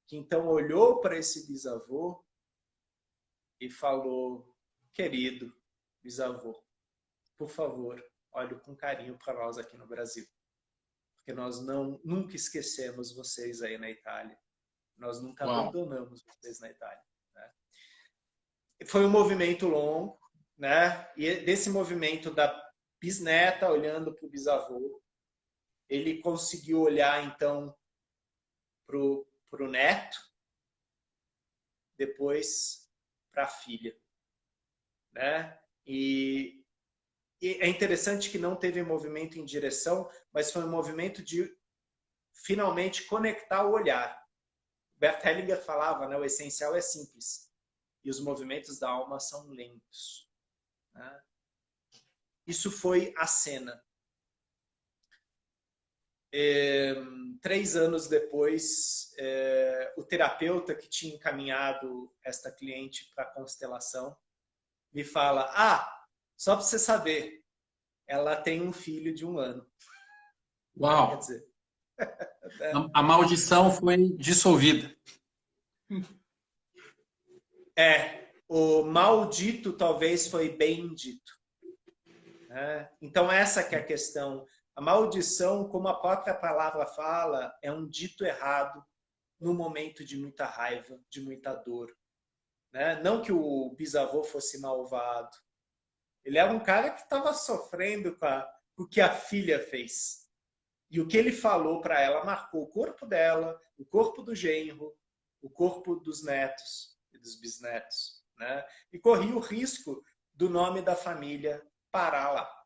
Speaker 1: que então olhou para esse bisavô e falou, querido bisavô, por favor, olhe com carinho para nós aqui no Brasil. Porque nós nunca esquecemos vocês aí na Itália. Nós nunca abandonamos vocês na Itália. Né? Foi um movimento longo, né? E desse movimento da bisneta olhando para o bisavô, ele conseguiu olhar, então, para o neto, depois para a filha. Né? E é interessante que não teve movimento em direção, mas foi um movimento de finalmente conectar o olhar. Bert Hellinger falava, né, o essencial é simples e os movimentos da alma são lentos. Né? Isso foi a cena. 3 anos depois, o terapeuta que tinha encaminhado esta cliente para a constelação me fala, só para você saber, ela tem um filho de 1 ano.
Speaker 2: Uau!
Speaker 1: Quer dizer,
Speaker 2: a maldição foi dissolvida.
Speaker 1: O maldito talvez foi bendito. Né? Então essa que é a questão. A maldição, como a própria palavra fala, é um dito errado no momento de muita raiva, de muita dor. Né? Não que o bisavô fosse malvado. Ele era um cara que estava sofrendo com o que a filha fez. E o que ele falou para ela marcou o corpo dela, o corpo do genro, o corpo dos netos e dos bisnetos. Né? E corria o risco do nome da família parar lá.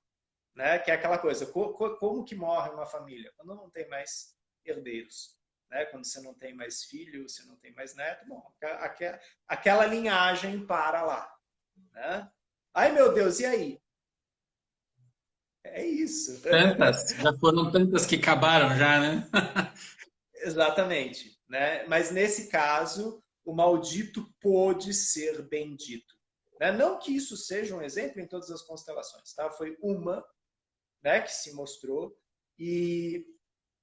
Speaker 1: Né? Que é aquela coisa, como que morre uma família? Quando não tem mais herdeiros. Né? Quando você não tem mais filho, você não tem mais neto, bom, aquela linhagem para lá. Né? Ai, meu Deus, e aí? É isso.
Speaker 2: Tantas, já foram tantas que acabaram já, né?
Speaker 1: Exatamente. Né? Mas nesse caso, o maldito pôde ser bendito. Né? Não que isso seja um exemplo em todas as constelações. Tá? Foi uma, né, que se mostrou. E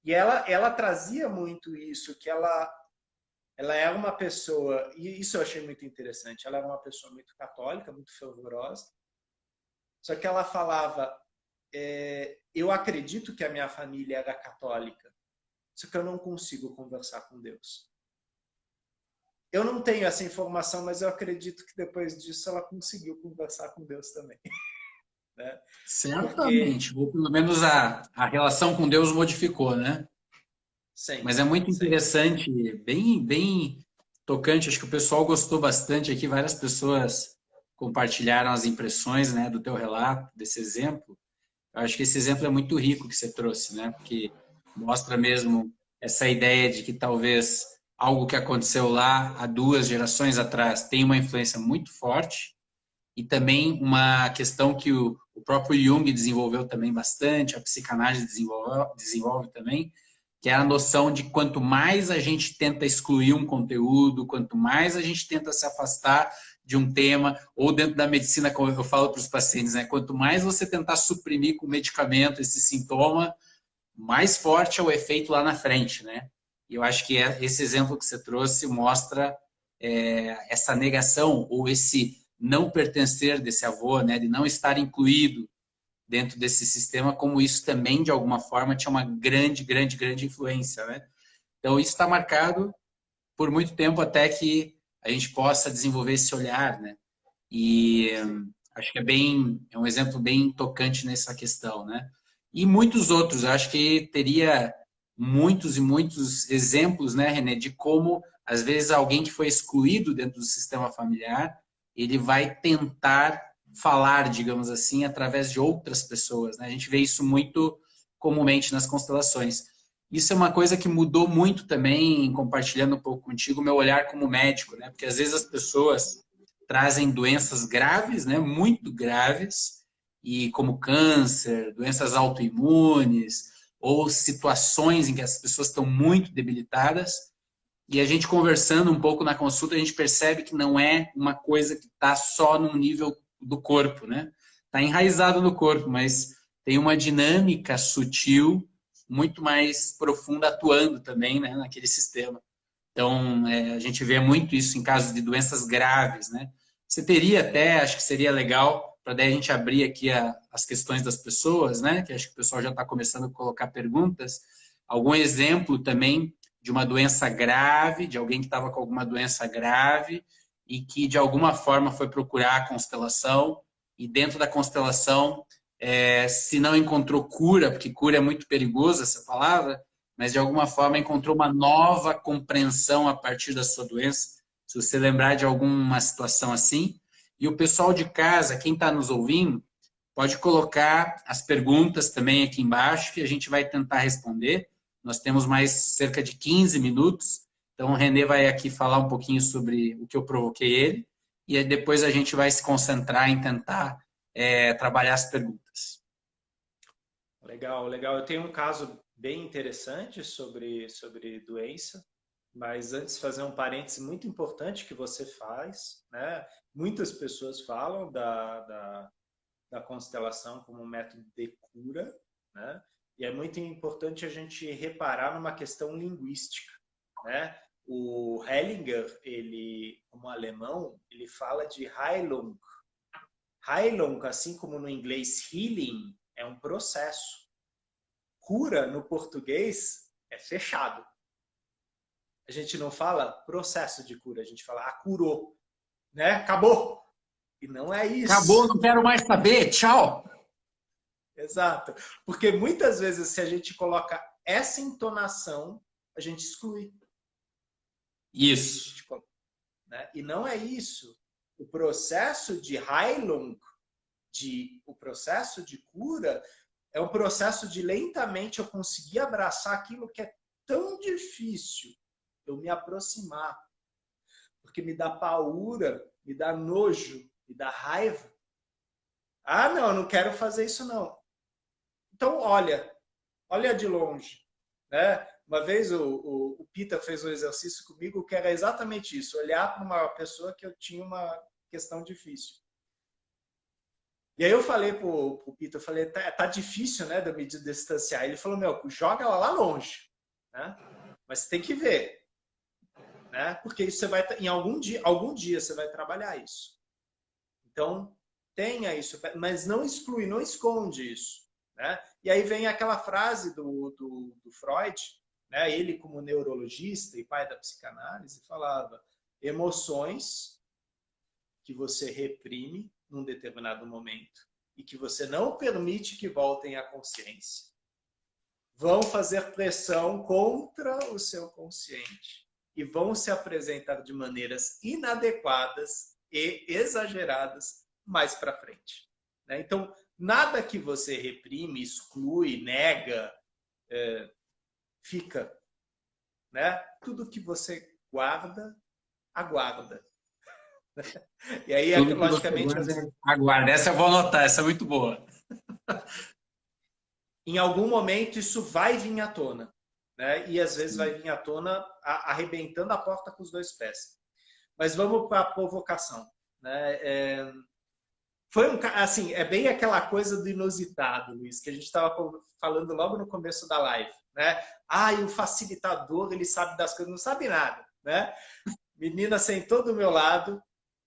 Speaker 1: ela trazia muito isso, que ela era uma pessoa, e isso eu achei muito interessante, ela era uma pessoa muito católica, muito fervorosa, só que ela falava, eu acredito que a minha família era católica, só que eu não consigo conversar com Deus. Eu não tenho essa informação, mas eu acredito que depois disso ela conseguiu conversar com Deus também. Né?
Speaker 2: Certamente, ou pelo menos a relação com Deus modificou, né?
Speaker 1: Sempre,
Speaker 2: mas é muito interessante, bem tocante, acho que o pessoal gostou bastante aqui, várias pessoas compartilharam as impressões, né, do teu relato, desse exemplo. Eu acho que esse exemplo é muito rico que você trouxe, né? Porque mostra mesmo essa ideia de que talvez algo que aconteceu lá há 2 gerações atrás tem uma influência muito forte, e também uma questão que o próprio Jung desenvolveu também bastante, a psicanálise desenvolve também, que é a noção de quanto mais a gente tenta excluir um conteúdo, quanto mais a gente tenta se afastar de um tema, ou dentro da medicina, como eu falo para os pacientes, né? Quanto mais você tentar suprimir com medicamento esse sintoma, mais forte é o efeito lá na frente, né? E eu acho que esse exemplo que você trouxe mostra essa negação ou esse não pertencer desse avô, né? De não estar incluído dentro desse sistema, como isso também, de alguma forma, tinha uma grande, grande, grande influência, né? Então, isso está marcado por muito tempo até que a gente possa desenvolver esse olhar, né? E acho que é um exemplo bem tocante nessa questão, né? E muitos outros, acho que teria muitos e muitos exemplos, né, René, de como, às vezes, alguém que foi excluído dentro do sistema familiar, ele vai tentar falar, digamos assim, através de outras pessoas, né? A gente vê isso muito comumente nas constelações. Isso é uma coisa que mudou muito também, compartilhando um pouco contigo, meu olhar como médico, né? Porque às vezes as pessoas trazem doenças graves, né? Muito graves, e como câncer, doenças autoimunes, ou situações em que as pessoas estão muito debilitadas, e a gente conversando um pouco na consulta, a gente percebe que não é uma coisa que está só no nível do corpo, né? Está enraizado no corpo, mas tem uma dinâmica sutil muito mais profunda atuando também, né, naquele sistema. Então, a gente vê muito isso em casos de doenças graves, né? Você teria até, acho que seria legal, para daí a gente abrir aqui as questões das pessoas, né? Que acho que o pessoal já está começando a colocar perguntas. Algum exemplo também de uma doença grave, de alguém que estava com alguma doença grave e que de alguma forma foi procurar a constelação, e dentro da constelação, se não encontrou cura, porque cura é muito perigoso essa palavra, mas de alguma forma encontrou uma nova compreensão a partir da sua doença. Se você lembrar de alguma situação assim. E o pessoal de casa, quem está nos ouvindo, pode colocar as perguntas também aqui embaixo, que a gente vai tentar responder. Nós temos mais cerca de 15 minutos, então o René vai aqui falar um pouquinho sobre o que eu provoquei ele, e aí depois a gente vai se concentrar em tentar trabalhar as perguntas.
Speaker 1: Legal, legal. Eu tenho um caso bem interessante sobre doença, mas antes fazer um parêntese muito importante que você faz, né? Muitas pessoas falam da constelação como um método de cura, né? E é muito importante a gente reparar numa questão linguística, né? O Hellinger, ele, como alemão, ele fala de Heilung. Heilung, assim como no inglês healing, é um processo. Cura, no português, é fechado. A gente não fala processo de cura, a gente fala curou, né? Acabou. E não é isso.
Speaker 2: Acabou, não quero mais saber, tchau.
Speaker 1: Exato. Porque muitas vezes, se a gente coloca essa entonação, a gente exclui.
Speaker 2: Isso.
Speaker 1: Né? E não é isso. O processo de Heilung, o processo de cura, é um processo de lentamente eu conseguir abraçar aquilo que é tão difícil eu me aproximar. Porque me dá paura, me dá nojo, me dá raiva. Ah, não, eu não quero fazer isso não. Então, olha de longe. Né? Uma vez o Pita fez um exercício comigo que era exatamente isso, olhar para uma pessoa que eu tinha uma questão difícil. E aí eu falei pro Pita, eu falei, tá difícil, né, de eu me distanciar. Ele falou, joga ela lá longe, né? Mas você tem que ver, né? Porque isso você vai, em algum dia você vai trabalhar isso. Então, tenha isso, mas não exclui, não esconde isso, né? E aí vem aquela frase do Freud, né? Ele como neurologista e pai da psicanálise falava: emoções que você reprime num determinado momento e que você não permite que voltem à consciência vão fazer pressão contra o seu consciente e vão se apresentar de maneiras inadequadas e exageradas mais para frente. Né? Então, nada que você reprime, exclui, nega, fica. Né? Tudo que você guarda, aguarda. E aí,
Speaker 2: Tudo que você
Speaker 1: logicamente,
Speaker 2: guarda, aguarda. Essa eu vou anotar, essa é muito boa.
Speaker 1: em algum momento isso vai vir à tona. Né? E às vezes vai vir à tona arrebentando a porta com os dois pés. Mas vamos para a provocação. Né? Foi assim, é bem aquela coisa do inusitado, Luiz, que a gente estava falando logo no começo da live. Né? E o facilitador, ele sabe das coisas, não sabe nada. Né? Menina sentou do meu lado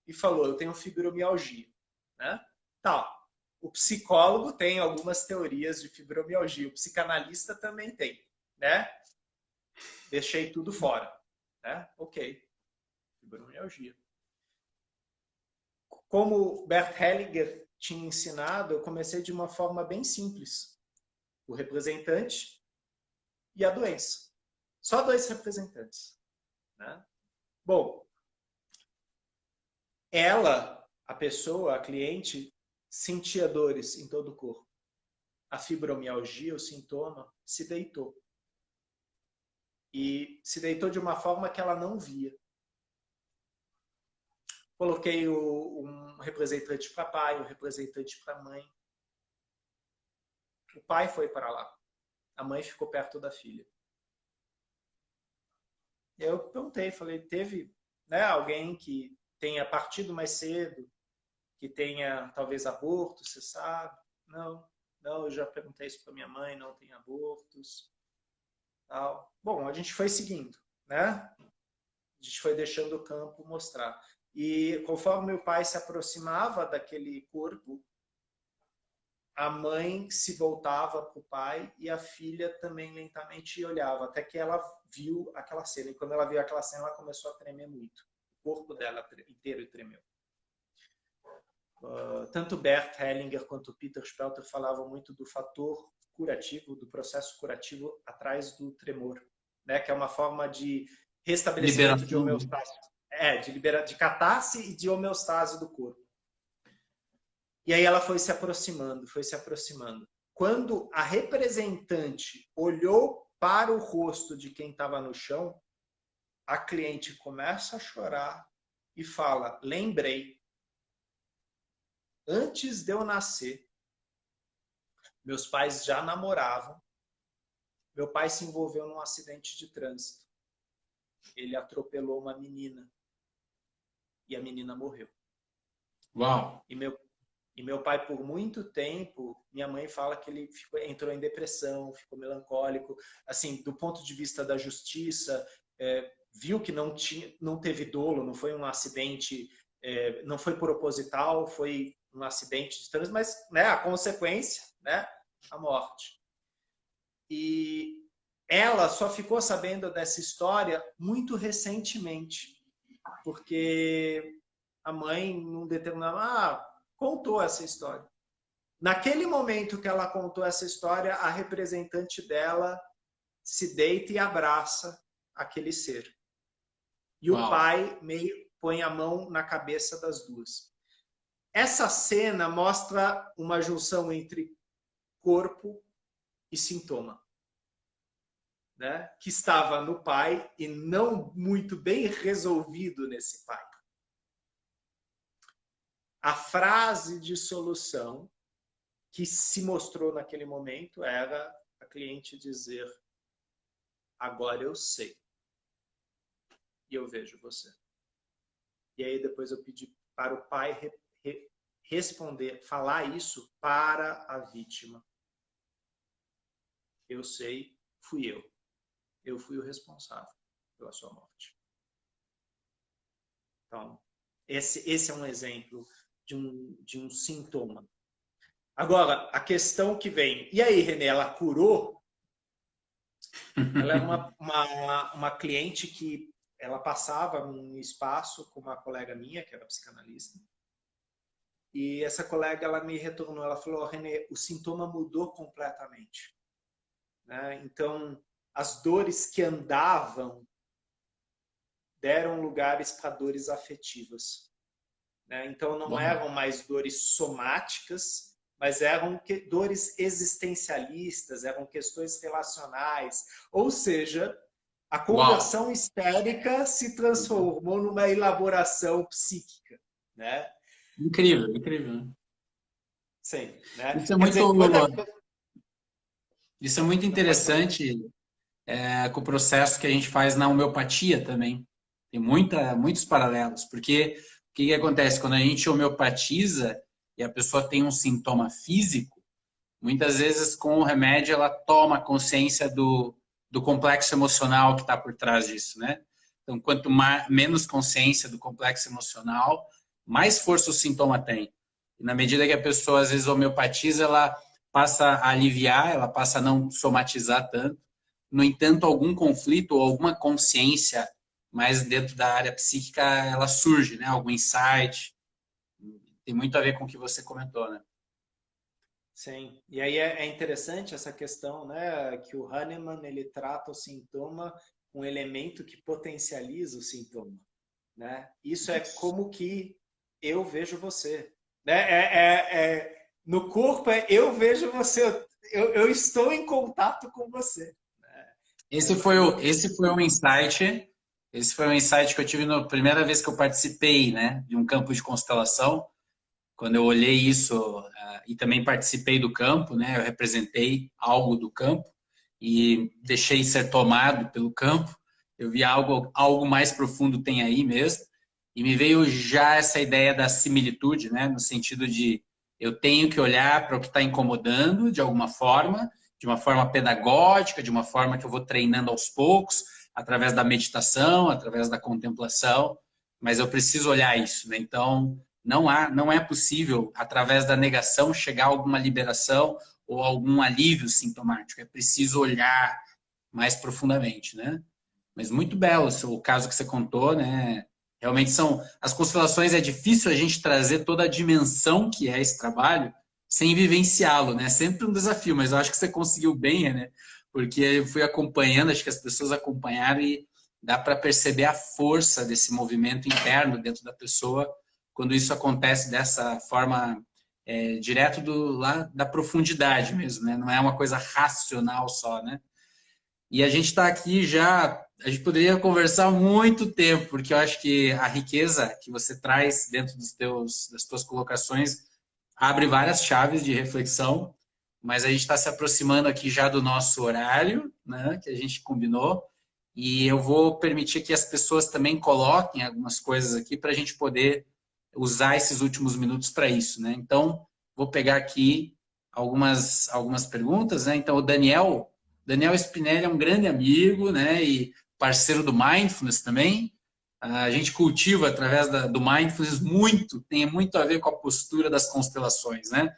Speaker 1: e falou, eu tenho fibromialgia. Né? Tá. O psicólogo tem algumas teorias de fibromialgia, o psicanalista também tem. Né? Deixei tudo fora. Né? Ok. Fibromialgia. Como Bert Hellinger tinha ensinado, eu comecei de uma forma bem simples. O representante e a doença. Só 2 representantes. Né? Bom, ela, a pessoa, a cliente, sentia dores em todo o corpo. A fibromialgia, o sintoma, se deitou. E se deitou de uma forma que ela não via. Coloquei um representante para pai, um representante para mãe. O pai foi para lá. A mãe ficou perto da filha. Eu perguntei, falei, teve, né, alguém que tenha partido mais cedo, que tenha talvez aborto, você sabe? Não, eu já perguntei isso para minha mãe, não tem abortos. Tal. Bom, a gente foi seguindo, né? A gente foi deixando o campo mostrar. E conforme meu pai se aproximava daquele corpo, a mãe se voltava para o pai e a filha também lentamente olhava, até que ela viu aquela cena. E quando ela viu aquela cena, ela começou a tremer muito. O corpo dela inteiro tremeu. Tanto Bert Hellinger quanto Peter Spelter falavam muito do fator curativo, do processo curativo atrás do tremor, né? Que é uma forma de restabelecimento de homeostase. De catarse e de homeostase do corpo. E aí ela foi se aproximando, foi se aproximando. Quando a representante olhou para o rosto de quem estava no chão, a cliente começa a chorar e fala, lembrei, antes de eu nascer, meus pais já namoravam, meu pai se envolveu num acidente de trânsito. Ele atropelou uma menina e a menina morreu.
Speaker 2: Uau!
Speaker 1: E meu pai, por muito tempo, minha mãe fala que ele entrou em depressão, ficou melancólico. Assim, do ponto de vista da justiça, viu que não teve dolo, não foi um acidente, não foi proposital, foi um acidente de trânsito, mas né, a consequência, né, a morte. E ela só ficou sabendo dessa história muito recentemente, porque a mãe, num determinado contou essa história. Naquele momento que ela contou essa história, a representante dela se deita e abraça aquele ser. E o pai meio põe a mão na cabeça das duas. Essa cena mostra uma junção entre corpo e sintoma, né? Que estava no pai e não muito bem resolvido nesse pai. A frase de solução que se mostrou naquele momento era a cliente dizer, agora eu sei. E eu vejo você. E aí depois eu pedi para o pai responder, falar isso para a vítima. Eu sei, fui eu. Eu fui o responsável pela sua morte. Então, esse é um exemplo de um sintoma. Agora, a questão que vem, e aí, Renê, ela curou? Ela é uma cliente que ela passava num espaço com uma colega minha, que era psicanalista, e essa colega, ela me retornou, ela falou, Renê, o sintoma mudou completamente. Né? Então, as dores que andavam deram lugares para dores afetivas. né? Então, não
Speaker 2: Bom,
Speaker 1: eram mais dores somáticas, mas eram dores existencialistas, eram questões relacionais. Ou seja, a
Speaker 2: uau,
Speaker 1: conversão histérica se transformou numa elaboração psíquica, né?
Speaker 2: incrível, incrível, né?
Speaker 1: Sim, né?
Speaker 2: Isso é
Speaker 1: Quer
Speaker 2: muito,
Speaker 1: dizer, quando
Speaker 2: isso é muito
Speaker 1: Não, pode falar.
Speaker 2: interessante com o processo que a gente faz na homeopatia também. Tem muitos paralelos, porque o que acontece? Quando a gente homeopatiza e a pessoa tem um sintoma físico, muitas vezes com o remédio ela toma consciência do complexo emocional que está por trás disso, né? Então, quanto menos consciência do complexo emocional, mais força o sintoma tem. E na medida que a pessoa, às vezes, homeopatiza, ela passa a aliviar, ela passa a não somatizar tanto. No entanto, algum conflito ou alguma consciência mais dentro da área psíquica, ela surge, né? Algum insight. Tem muito a ver com o que você comentou, né?
Speaker 1: Sim, e aí é interessante essa questão, né, que o Hahnemann ele trata o sintoma com um elemento que potencializa o sintoma, né? Isso é como que eu vejo você, né? No corpo é eu vejo você, eu estou em contato com você, né?
Speaker 2: Esse foi
Speaker 1: E
Speaker 2: o, esse foi um insight. Esse foi um insight que eu tive na primeira vez que eu participei, né, de um campo de constelação. Quando eu olhei isso e também participei do campo, né, eu representei algo do campo e deixei ser tomado pelo campo. Eu vi algo mais profundo tem aí mesmo. E me veio já essa ideia da similitude, né, no sentido de eu tenho que olhar para o que está incomodando de alguma forma, de uma forma pedagógica, de uma forma que eu vou treinando aos poucos, através da meditação, através da contemplação, mas eu preciso olhar isso, né? Então, não é possível, através da negação, chegar a alguma liberação ou algum alívio sintomático. É preciso olhar mais profundamente, né? Mas muito belo o caso que você contou, né? Realmente são as constelações, é difícil a gente trazer toda a dimensão que é esse trabalho sem vivenciá-lo, né? Sempre um desafio, mas eu acho que você conseguiu bem, né? Porque eu fui acompanhando, acho que as pessoas acompanharam e dá para perceber a força desse movimento interno dentro da pessoa quando isso acontece dessa forma direto lá da profundidade mesmo, né? Não é uma coisa racional só, né? E a gente está aqui já, a gente poderia conversar muito tempo, porque eu acho que a riqueza que você traz dentro das tuas colocações abre várias chaves de reflexão, mas a gente está se aproximando aqui já do nosso horário, né, que a gente combinou, e eu vou permitir que as pessoas também coloquem algumas coisas aqui para a gente poder usar esses últimos minutos para isso, né? Então, vou pegar aqui algumas perguntas, né? Então, o Daniel Spinelli é um grande amigo, né? E parceiro do Mindfulness também. A gente cultiva através do Mindfulness tem muito a ver com a postura das constelações, né?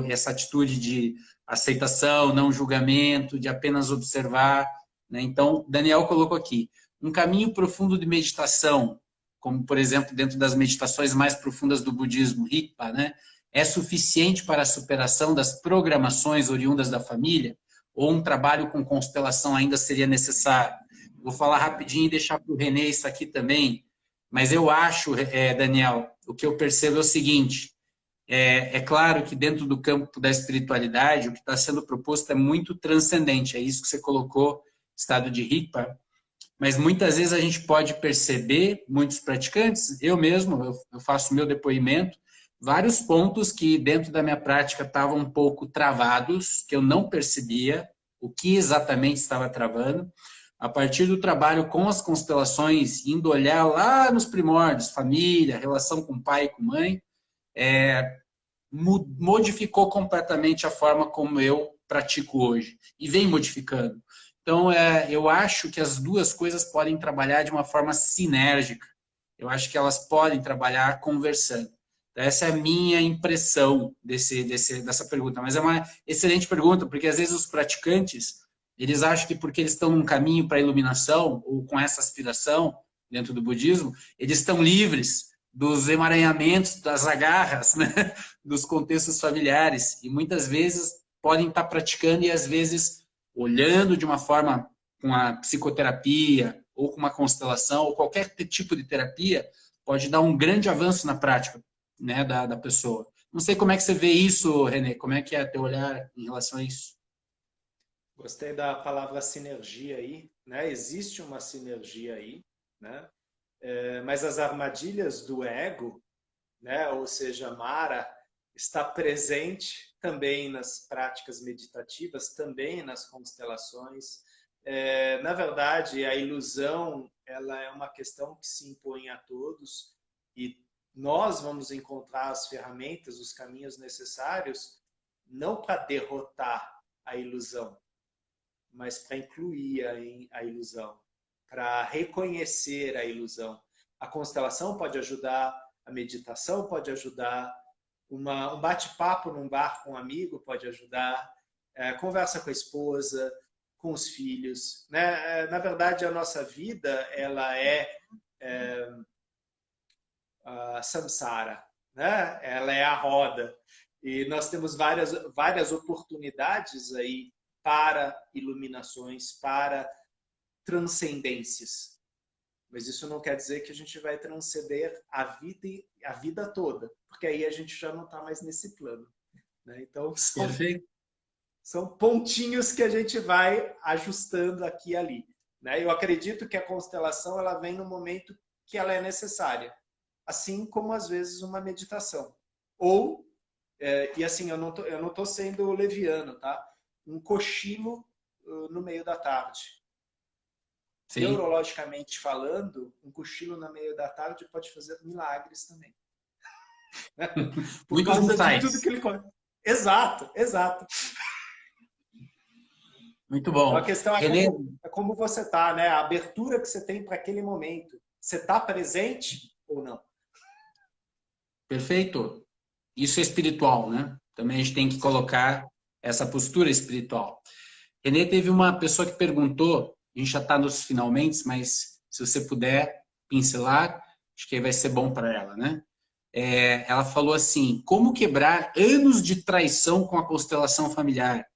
Speaker 2: Essa atitude de aceitação, não julgamento, de apenas observar, né? Então, Daniel colocou aqui um caminho profundo de meditação, como por exemplo dentro das meditações mais profundas do budismo, Rigpa, né? É suficiente para a superação das programações oriundas da família? Ou um trabalho com constelação ainda seria necessário? Vou falar rapidinho e deixar para o Renê isso aqui também, mas eu acho, Daniel, o que eu percebo é o seguinte, é claro que dentro do campo da espiritualidade, o que está sendo proposto é muito transcendente, é isso que você colocou, estado de Rigpa, mas muitas vezes a gente pode perceber, muitos praticantes, eu mesmo, eu faço meu depoimento, vários pontos que dentro da minha prática estavam um pouco travados, que eu não percebia o que exatamente estava travando. A partir do trabalho com as constelações, indo olhar lá nos primórdios, família, relação com pai e com mãe, modificou completamente a forma como eu pratico hoje e vem modificando. Então, eu acho que as duas coisas podem trabalhar de uma forma sinérgica. Eu acho que elas podem trabalhar conversando. Essa é a minha impressão dessa pergunta. Mas é uma excelente pergunta, porque às vezes os praticantes, eles acham que porque eles estão num caminho para a iluminação, ou com essa aspiração dentro do budismo, eles estão livres dos emaranhamentos, das agarras, né? Dos contextos familiares. E muitas vezes podem estar praticando e às vezes olhando de uma forma com a psicoterapia ou com uma constelação ou qualquer tipo de terapia, pode dar um grande avanço na prática, né, da pessoa. Não sei como é que você vê isso, René, como é que é teu olhar em relação a isso?
Speaker 1: Gostei da palavra sinergia aí, né? Existe uma sinergia aí, né? Mas as armadilhas do ego, né? Ou seja, Mara está presente também nas práticas meditativas, também nas constelações. Na verdade, a ilusão ela é uma questão que se impõe a todos e nós vamos encontrar as ferramentas, os caminhos necessários, não para derrotar a ilusão, mas para incluir a ilusão, para reconhecer a ilusão. A constelação pode ajudar, a meditação pode ajudar, um bate-papo num bar com um amigo pode ajudar, conversa com a esposa, com os filhos. Né? Na verdade, a nossa vida ela é a samsara, né? Ela é a roda. E nós temos várias oportunidades aí para iluminações, para transcendências. Mas isso não quer dizer que a gente vai transcender a vida toda, porque aí a gente já não está mais nesse plano. Né? Então, são pontinhos que a gente vai ajustando aqui e ali. Né? Eu acredito que a constelação ela vem no momento que ela é necessária, assim como às vezes uma meditação. Ou, e assim, eu não tô sendo leviano, tá? Um cochilo no meio da tarde. Sim. Neurologicamente falando, um cochilo no meio da tarde pode fazer milagres também. Por causa de tudo que ele conta. Exato, exato.
Speaker 2: Muito bom.
Speaker 1: Então a questão é como você está, né? A abertura que você tem para aquele momento. Você está presente ou não?
Speaker 2: Perfeito. Isso é espiritual, né? Também a gente tem que colocar essa postura espiritual. Renê, teve uma pessoa que perguntou, a gente já está nos finalmente, mas se você puder pincelar, acho que vai ser bom para ela, né? Ela falou assim, como quebrar anos de traição com a constelação familiar?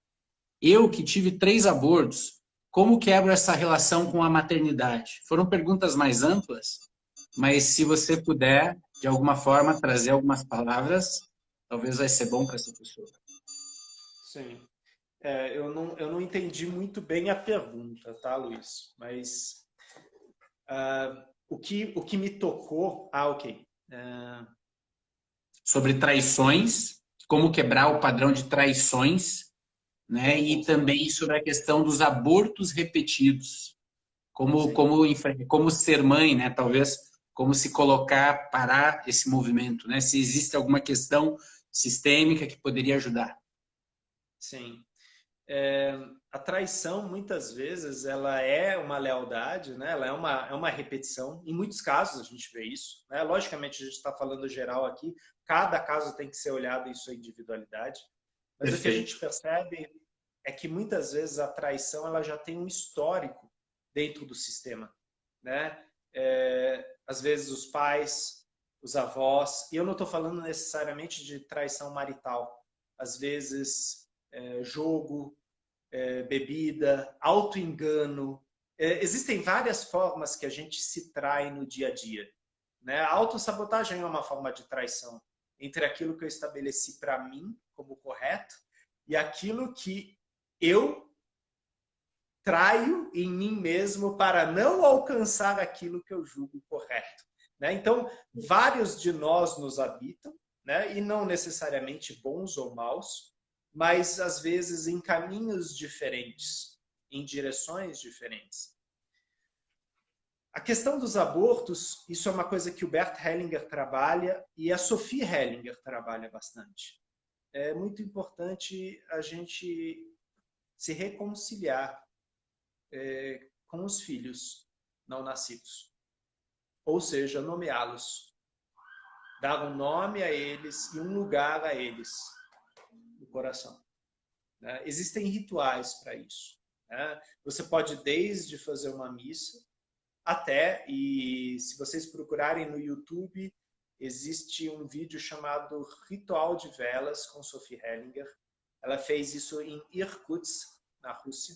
Speaker 2: Eu que tive 3 abortos, como quebro essa relação com a maternidade? Foram perguntas mais amplas, mas se você puder, de alguma forma, trazer algumas palavras, talvez vai ser bom para essa pessoa.
Speaker 1: Sim. Eu não entendi muito bem a pergunta, tá, Luiz? Mas o que me tocou... ok.
Speaker 2: Sobre traições, como quebrar o padrão de traições, né? E também sobre a questão dos abortos repetidos. Como ser mãe, né? Talvez como se colocar, parar esse movimento, né? Se existe alguma questão sistêmica que poderia ajudar.
Speaker 1: Sim. A traição, muitas vezes, ela é uma lealdade, né? Ela é uma repetição. Em muitos casos, a gente vê isso. Né? Logicamente, a gente está falando geral aqui. Cada caso tem que ser olhado em sua individualidade. Mas o que a gente percebe é que, muitas vezes, a traição ela já tem um histórico dentro do sistema. Né? Às vezes, os pais, os avós... E eu não estou falando necessariamente de traição marital. Às vezes, jogo... bebida, auto-engano. Existem várias formas que a gente se trai no dia a dia. Né? A autossabotagem é uma forma de traição entre aquilo que eu estabeleci para mim como correto e aquilo que eu traio em mim mesmo para não alcançar aquilo que eu julgo correto. Né? Então, vários de nós nos habitam, né? E não necessariamente bons ou maus, mas às vezes em caminhos diferentes, em direções diferentes. A questão dos abortos, isso é uma coisa que o Bert Hellinger trabalha e a Sophie Hellinger trabalha bastante. É muito importante a gente se reconciliar com os filhos não nascidos. Ou seja, nomeá-los. Dar um nome a eles e um lugar a eles no coração. Né? Existem rituais para isso. Né? Você pode desde fazer uma missa até, e se vocês procurarem no YouTube, existe um vídeo chamado Ritual de Velas com Sophie Hellinger. Ela fez isso em Irkutsk, na Rússia,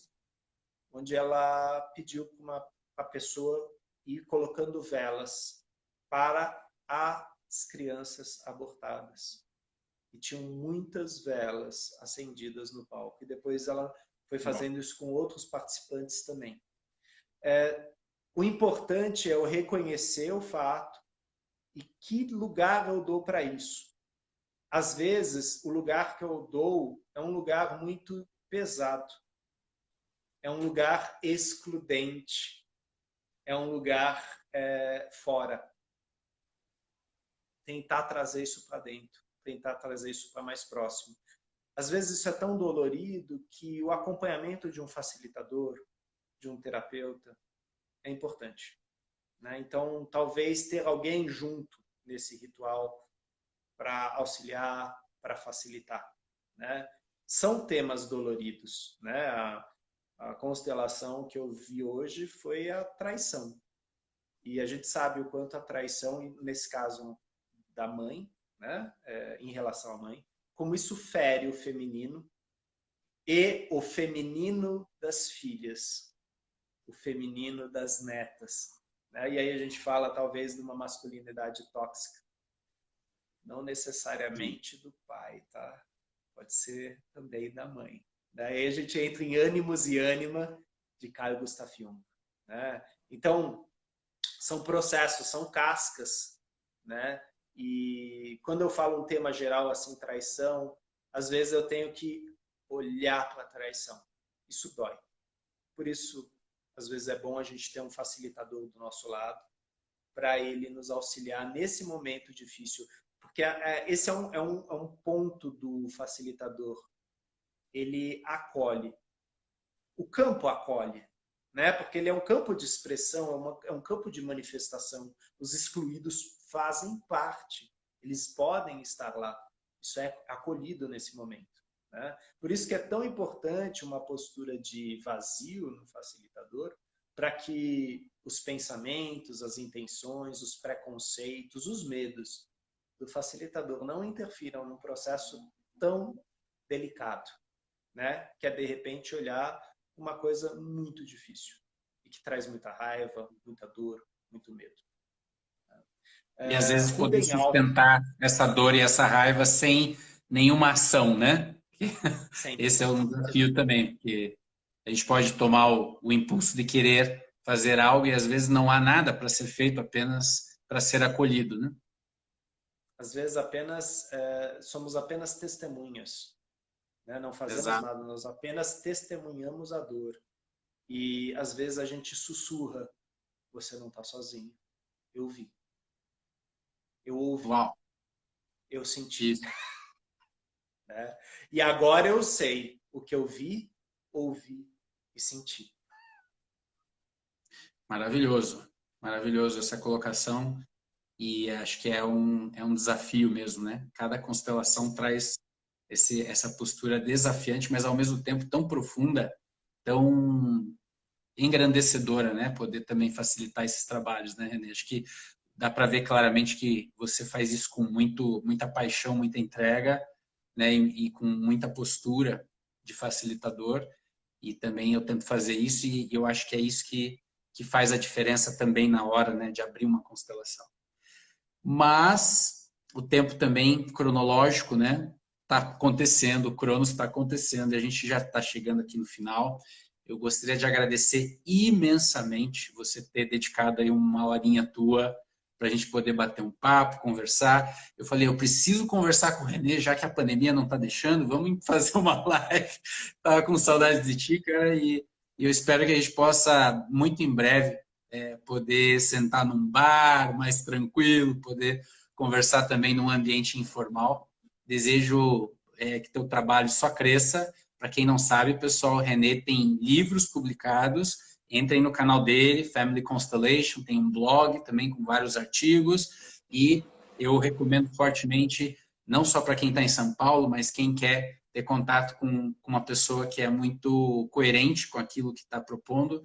Speaker 1: onde ela pediu para a pessoa ir colocando velas para as crianças abortadas. E tinham muitas velas acendidas no palco. E depois ela foi fazendo isso com outros participantes também. O importante é eu reconhecer o fato e que lugar eu dou para isso. Às vezes, o lugar que eu dou é um lugar muito pesado. É um lugar excludente. É um lugar fora. Tentar trazer isso para dentro. Tentar trazer isso para mais próximo. Às vezes isso é tão dolorido que o acompanhamento de um facilitador, de um terapeuta, é importante. Né? Então, talvez ter alguém junto nesse ritual para auxiliar, para facilitar. Né? São temas doloridos. Né? A constelação que eu vi hoje foi a traição. E a gente sabe o quanto a traição, nesse caso da mãe, né? Em relação à mãe, como isso fere o feminino e o feminino das filhas, o feminino das netas. Né? E aí a gente fala talvez de uma masculinidade tóxica. Não necessariamente do pai, tá? Pode ser também da mãe. Daí a gente entra em ânimos e ânima de Carl Gustav Jung. Né? Então, são processos, são cascas, né? E quando eu falo um tema geral assim, traição, às vezes eu tenho que olhar para a traição. Isso dói. Por isso, às vezes é bom a gente ter um facilitador do nosso lado para ele nos auxiliar nesse momento difícil. Porque esse é um ponto do facilitador. Ele acolhe. O campo acolhe. Né? Porque ele é um campo de expressão, é um campo de manifestação. Os excluídos fazem parte, eles podem estar lá. Isso é acolhido nesse momento. Né? Por isso que é tão importante uma postura de vazio no facilitador, para que os pensamentos, as intenções, os preconceitos, os medos do facilitador não interfiram num processo tão delicado, né? Que é, de repente, olhar uma coisa muito difícil e que traz muita raiva, muita dor, muito medo.
Speaker 2: E às vezes poder
Speaker 1: Rubem Alves,
Speaker 2: sustentar essa dor e essa raiva sem nenhuma ação, né?
Speaker 1: sempre.
Speaker 2: Esse é um desafio também, porque a gente pode tomar o impulso de querer fazer algo e às vezes não há nada para ser feito, apenas para ser acolhido, né?
Speaker 1: Às vezes somos apenas testemunhas, né? Não fazemos
Speaker 2: Exato.
Speaker 1: nada, nós apenas testemunhamos a dor. E às vezes a gente sussurra, você não está sozinho. Eu vi. Eu ouvi.
Speaker 2: Uau.
Speaker 1: Eu senti.
Speaker 2: Isso.
Speaker 1: Né? E agora eu sei o que eu vi, ouvi e senti.
Speaker 2: Maravilhoso. Maravilhoso essa colocação. E acho que é um desafio mesmo, né? Cada constelação traz essa postura desafiante, mas ao mesmo tempo tão profunda, tão engrandecedora, né? Poder também facilitar esses trabalhos, né, René? Acho que dá para ver claramente que você faz isso com muita paixão, muita entrega, né? E com muita postura de facilitador. E também eu tento fazer isso e eu acho que é isso que faz a diferença também na hora, né, de abrir uma constelação. Mas o tempo também cronológico, né, está acontecendo, o Cronos está acontecendo e a gente já está chegando aqui no final. Eu gostaria de agradecer imensamente você ter dedicado aí uma horinha tua para a gente poder bater um papo, conversar. Eu falei, eu preciso conversar com o René, já que a pandemia não está deixando, vamos fazer uma live. Estava com saudades de ti, cara, e eu espero que a gente possa, muito em breve, poder sentar num bar mais tranquilo, poder conversar também num ambiente informal. Desejo que teu trabalho só cresça. Para quem não sabe, pessoal, o René tem livros publicados. Entrem no canal dele, Family Constellation, tem um blog também com vários artigos. E eu recomendo fortemente, não só para quem está em São Paulo, mas quem quer ter contato com uma pessoa que é muito coerente com aquilo que está propondo,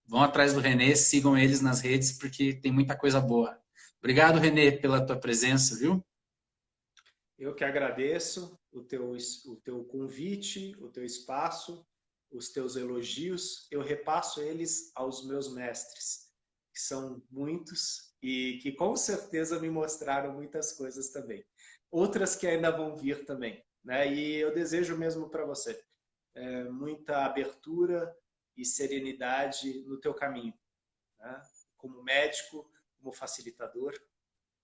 Speaker 2: vão atrás do René, sigam eles nas redes, porque tem muita coisa boa. Obrigado, René, pela tua presença, viu?
Speaker 1: Eu que agradeço o teu convite, o teu espaço, os teus elogios. Eu repasso eles aos meus mestres, que são muitos e que com certeza me mostraram muitas coisas também. Outras que ainda vão vir também, né? E eu desejo mesmo para você muita abertura e serenidade no teu caminho, né? Como médico, como facilitador,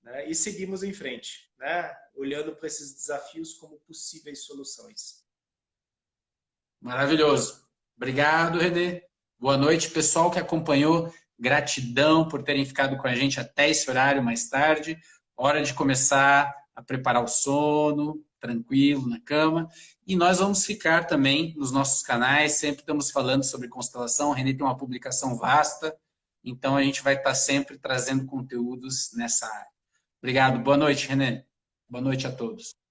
Speaker 1: né? E seguimos em frente, né? Olhando para esses desafios como possíveis soluções.
Speaker 2: Maravilhoso. Obrigado, Renê. Boa noite, pessoal que acompanhou. Gratidão por terem ficado com a gente até esse horário mais tarde. Hora de começar a preparar o sono, tranquilo, na cama. E nós vamos ficar também nos nossos canais, sempre estamos falando sobre constelação. O Renê tem uma publicação vasta, então a gente vai estar sempre trazendo conteúdos nessa área. Obrigado. Boa noite, Renê. Boa noite a todos.